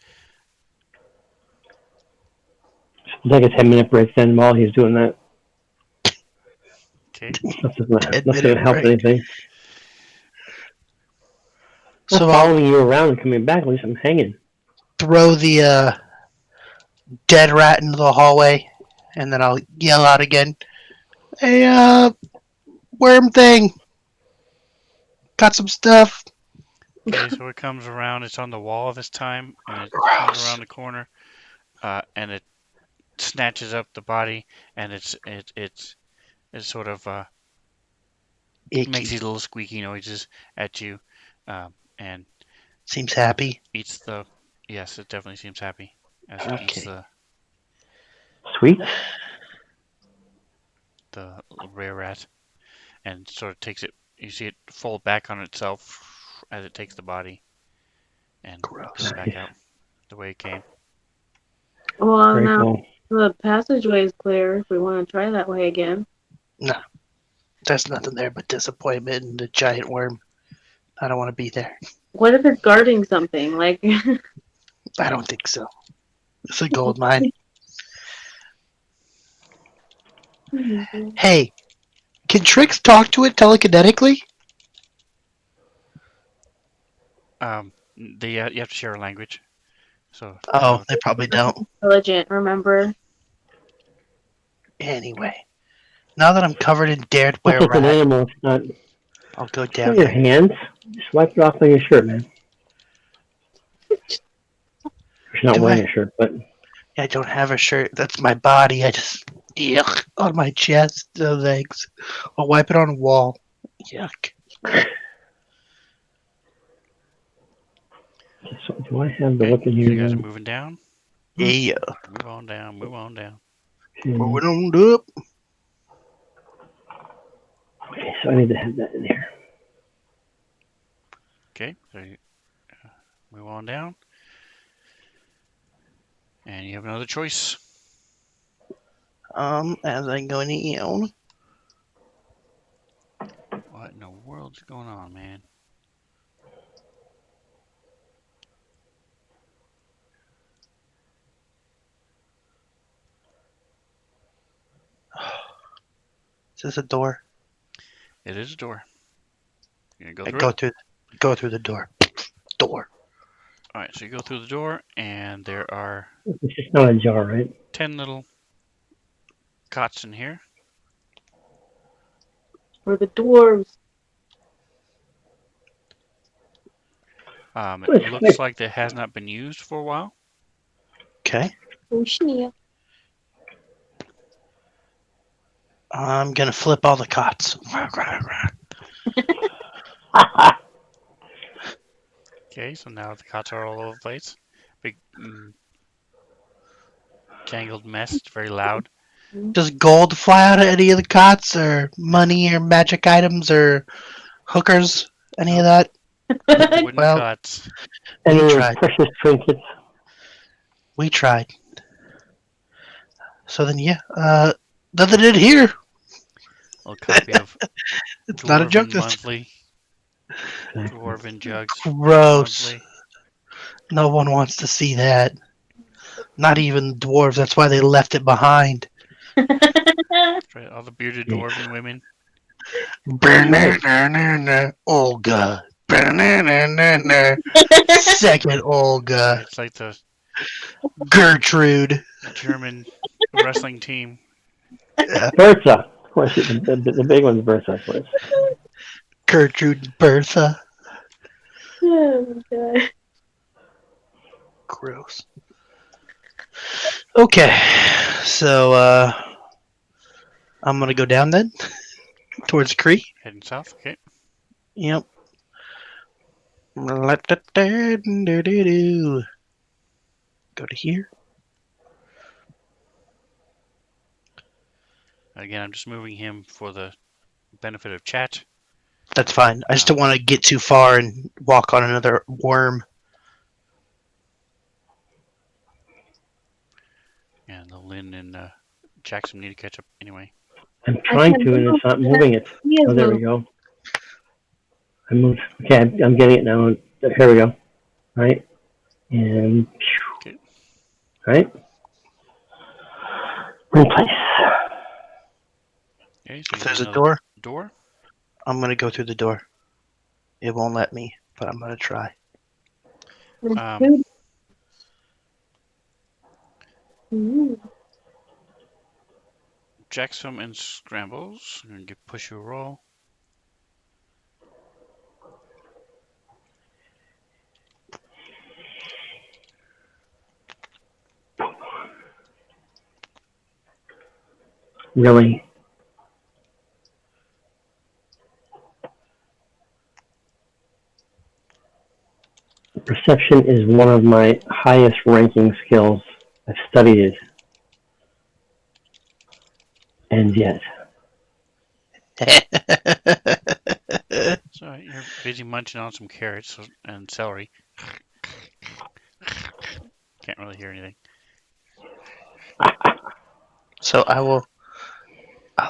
Take a 10-minute break then while he's doing that. Okay. That's not 10-minute going to help break. anything. I'm So not I'll following you around and coming back. At least I'm hanging. throw the dead rat into the hallway, and then I'll yell out again. Hey, worm thing. Got some stuff. Okay, so it comes around. It's on the wall this time, and it comes Gross. around the corner, and it snatches up the body, and it sort of makes Icky. these little squeaky noises at you, and Seems happy. eats the. Yes, it definitely seems happy as it eats Okay. Sweet. the rare rat, and sort of takes it. You see it fold back on itself as it takes the body, and Gross. goes back out the way it came. Well, Very now cool. the passageway is clear if we want to try that way again. No, there's nothing there but disappointment and a giant worm. I don't want to be there. What if it's guarding something? Like, I don't think so. It's a gold mine. Hey, can Trix talk to it telekinetically? You have to share a language. So Oh, they probably don't. intelligent, remember? Anyway, now that I'm covered in dead It's were just an rat, animal. I'll go It's down not your there. hands. Just wipe it off on your shirt, man. You're not Do wearing I? a shirt, but I don't have a shirt. That's my body. I just yuck on my chest, the legs. I'll wipe it on a wall. Yuck. so, do I have the okay, weapon so here? you guys are Then? moving down. Yeah. Move on down. Move on down. Moving on up. Okay, so I need to have that in here. Okay, so you move on down, and you have another choice. As I go down. What in the world's going on, man? Is this a door? It is a door. You're gonna I go through it. go through the door. Door. All right, so you go through the door, and there are It's just not a jar, right? 10 little cots in here. For the dwarves. It looks like it has not been used for a while. Okay. Oh, Shania. I'm gonna flip all the cots. Okay, so now the cots are all over the place. Big jangled mess. It's very loud. Does gold fly out of any of the cots, or money, or magic items, or hookers? Any of that? Wooden Well, cots. And We there tried. precious trinkets. We tried. So then, yeah, nothing in here. A copy of It's not a joke. Dwarven This Monthly. Dwarven Jugs. gross. Monthly. No one wants to see that. Not even dwarves. That's why they left it behind. That's right, all the bearded dwarven women. Olga. Second Olga. It's like the Gertrude. German wrestling team. Bertha. Of course, the big one's Bertha, of course. Gertrude and Bertha. Oh, God. Gross. Okay, so I'm gonna go down then towards Cree. Heading south. Okay. Yep. Go to here. Again, I'm just moving him for the benefit of chat. That's fine. I just don't want to get too far and walk on another worm. And the Lynn and Jackson need to catch up anyway. I'm trying to, and it's not moving it. Oh, there we go. I moved. Okay, I'm getting it now. Here we go. Right, and Okay. right. In place. Okay, so If there's a door, door. I'm gonna go through the door. It won't let me, but I'm gonna try. Jackson and scrambles. I'm gonna push you a roll. Really. Perception is one of my highest ranking skills. I've studied it. And yet. So you're busy munching on some carrots and celery. Can't really hear anything. So I'll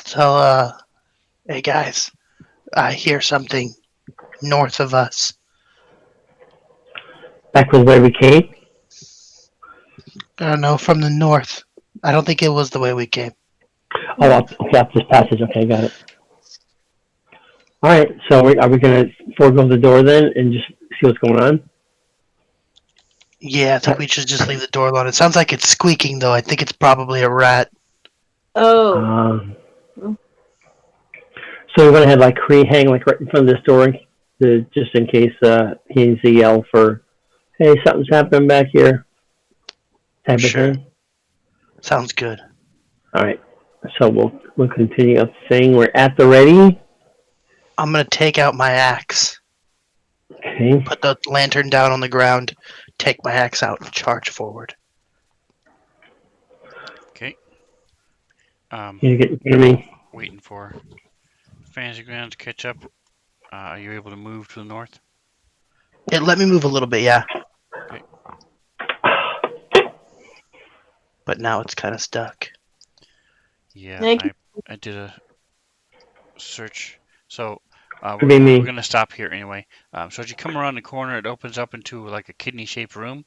tell, hey guys, I hear something north of us. Back with where we came? I don't know, from the north. I don't think it was the way we came. Oh, up this passage. Okay, got it. All right, so are we going to forego the door then and just see what's going on? Yeah, I think we should just leave the door alone. It sounds like it's squeaking, though. I think it's probably a rat. Oh. So we're going to have like Cree hang like right in front of this door, just in case he needs to yell for, hey, something's happening back here, type Sure. of thing. Sounds good. All right, so we'll continue up saying we're at the ready. I'm gonna take out my axe. Okay. Put the lantern down on the ground. Take my axe out and charge forward. Okay. You get in front of me. Waiting for Fantasy Ground to catch up. Are you able to move to the north? It let me move a little bit, yeah. Okay. But now it's kind of stuck. Yeah, I did a search. So we're going to stop here anyway. So as you come around the corner, it opens up into like a kidney-shaped room.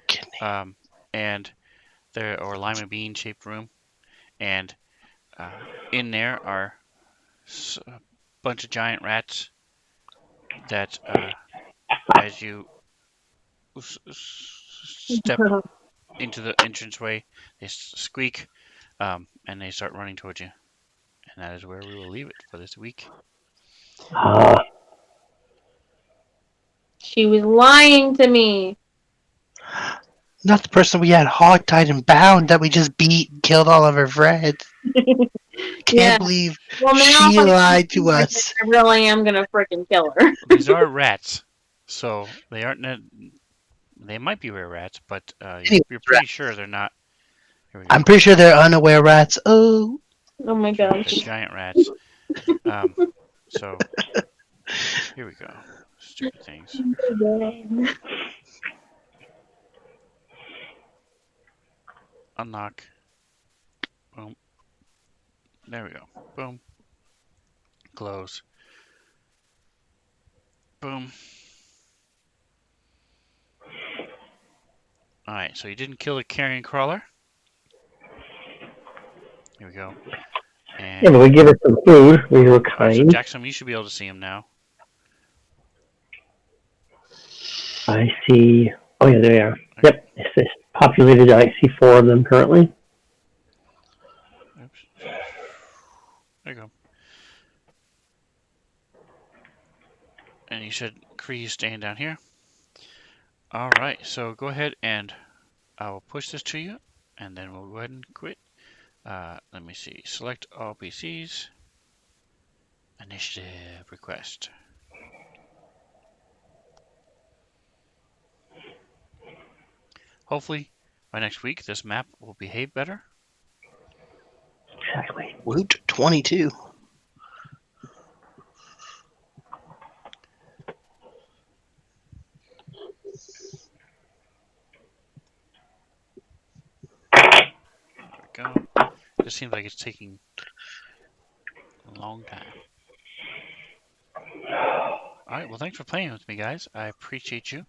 Kidney. And there, or lima bean-shaped room, and in there are a bunch of giant rats that, as you step into the entranceway, they squeak, and they start running towards you. And that is where we will leave it for this week. She was lying to me. Not the person we had hogtied and bound that we just beat and killed all of her friends. Can't believe she lied to us. I really am gonna freaking kill her. These are rats, so they aren't. They might be rare rats, but you're pretty sure they're not. I'm pretty sure they're unaware rats. Oh my gosh. They're giant rats. So here we go. Stupid things. Unlock. Boom. There we go. Boom. Close. Boom. Alright, so you didn't kill a carrion crawler. Here we go. And yeah, but we give it some food. We were kind. So Jackson, you should be able to see him now. I see. Oh yeah, there they are. Yep. Assist. populated. I see 4 of them currently. Oops. There you go. And you said Cree staying down here. All right, so go ahead and I will push this to you, and then we'll go ahead and quit. Let me see. Select all PCs. Initiative request. Hopefully, by next week, this map will behave better. Exactly. Woot 22. There we go. This seems like it's taking a long time. All right, well, thanks for playing with me, guys. I appreciate you.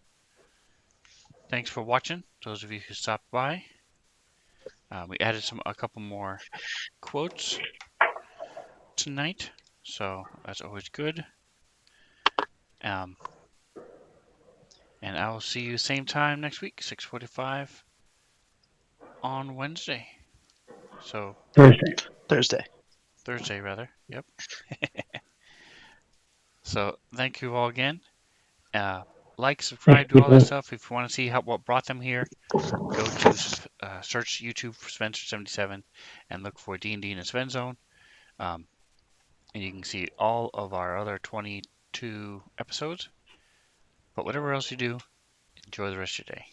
Thanks for watching, those of you who stopped by. We added a couple more quotes tonight, so that's always good. And I will see you same time next week, 6:45 on Wednesday. So Thursday rather. Yep. So thank you all again. Like, subscribe, Thanks, do all that people. stuff. If you want to see what brought them here, go to search YouTube for Svenzone77 and look for D&D in a Svenzone. And you can see all of our other 22 episodes. But whatever else you do, enjoy the rest of your day.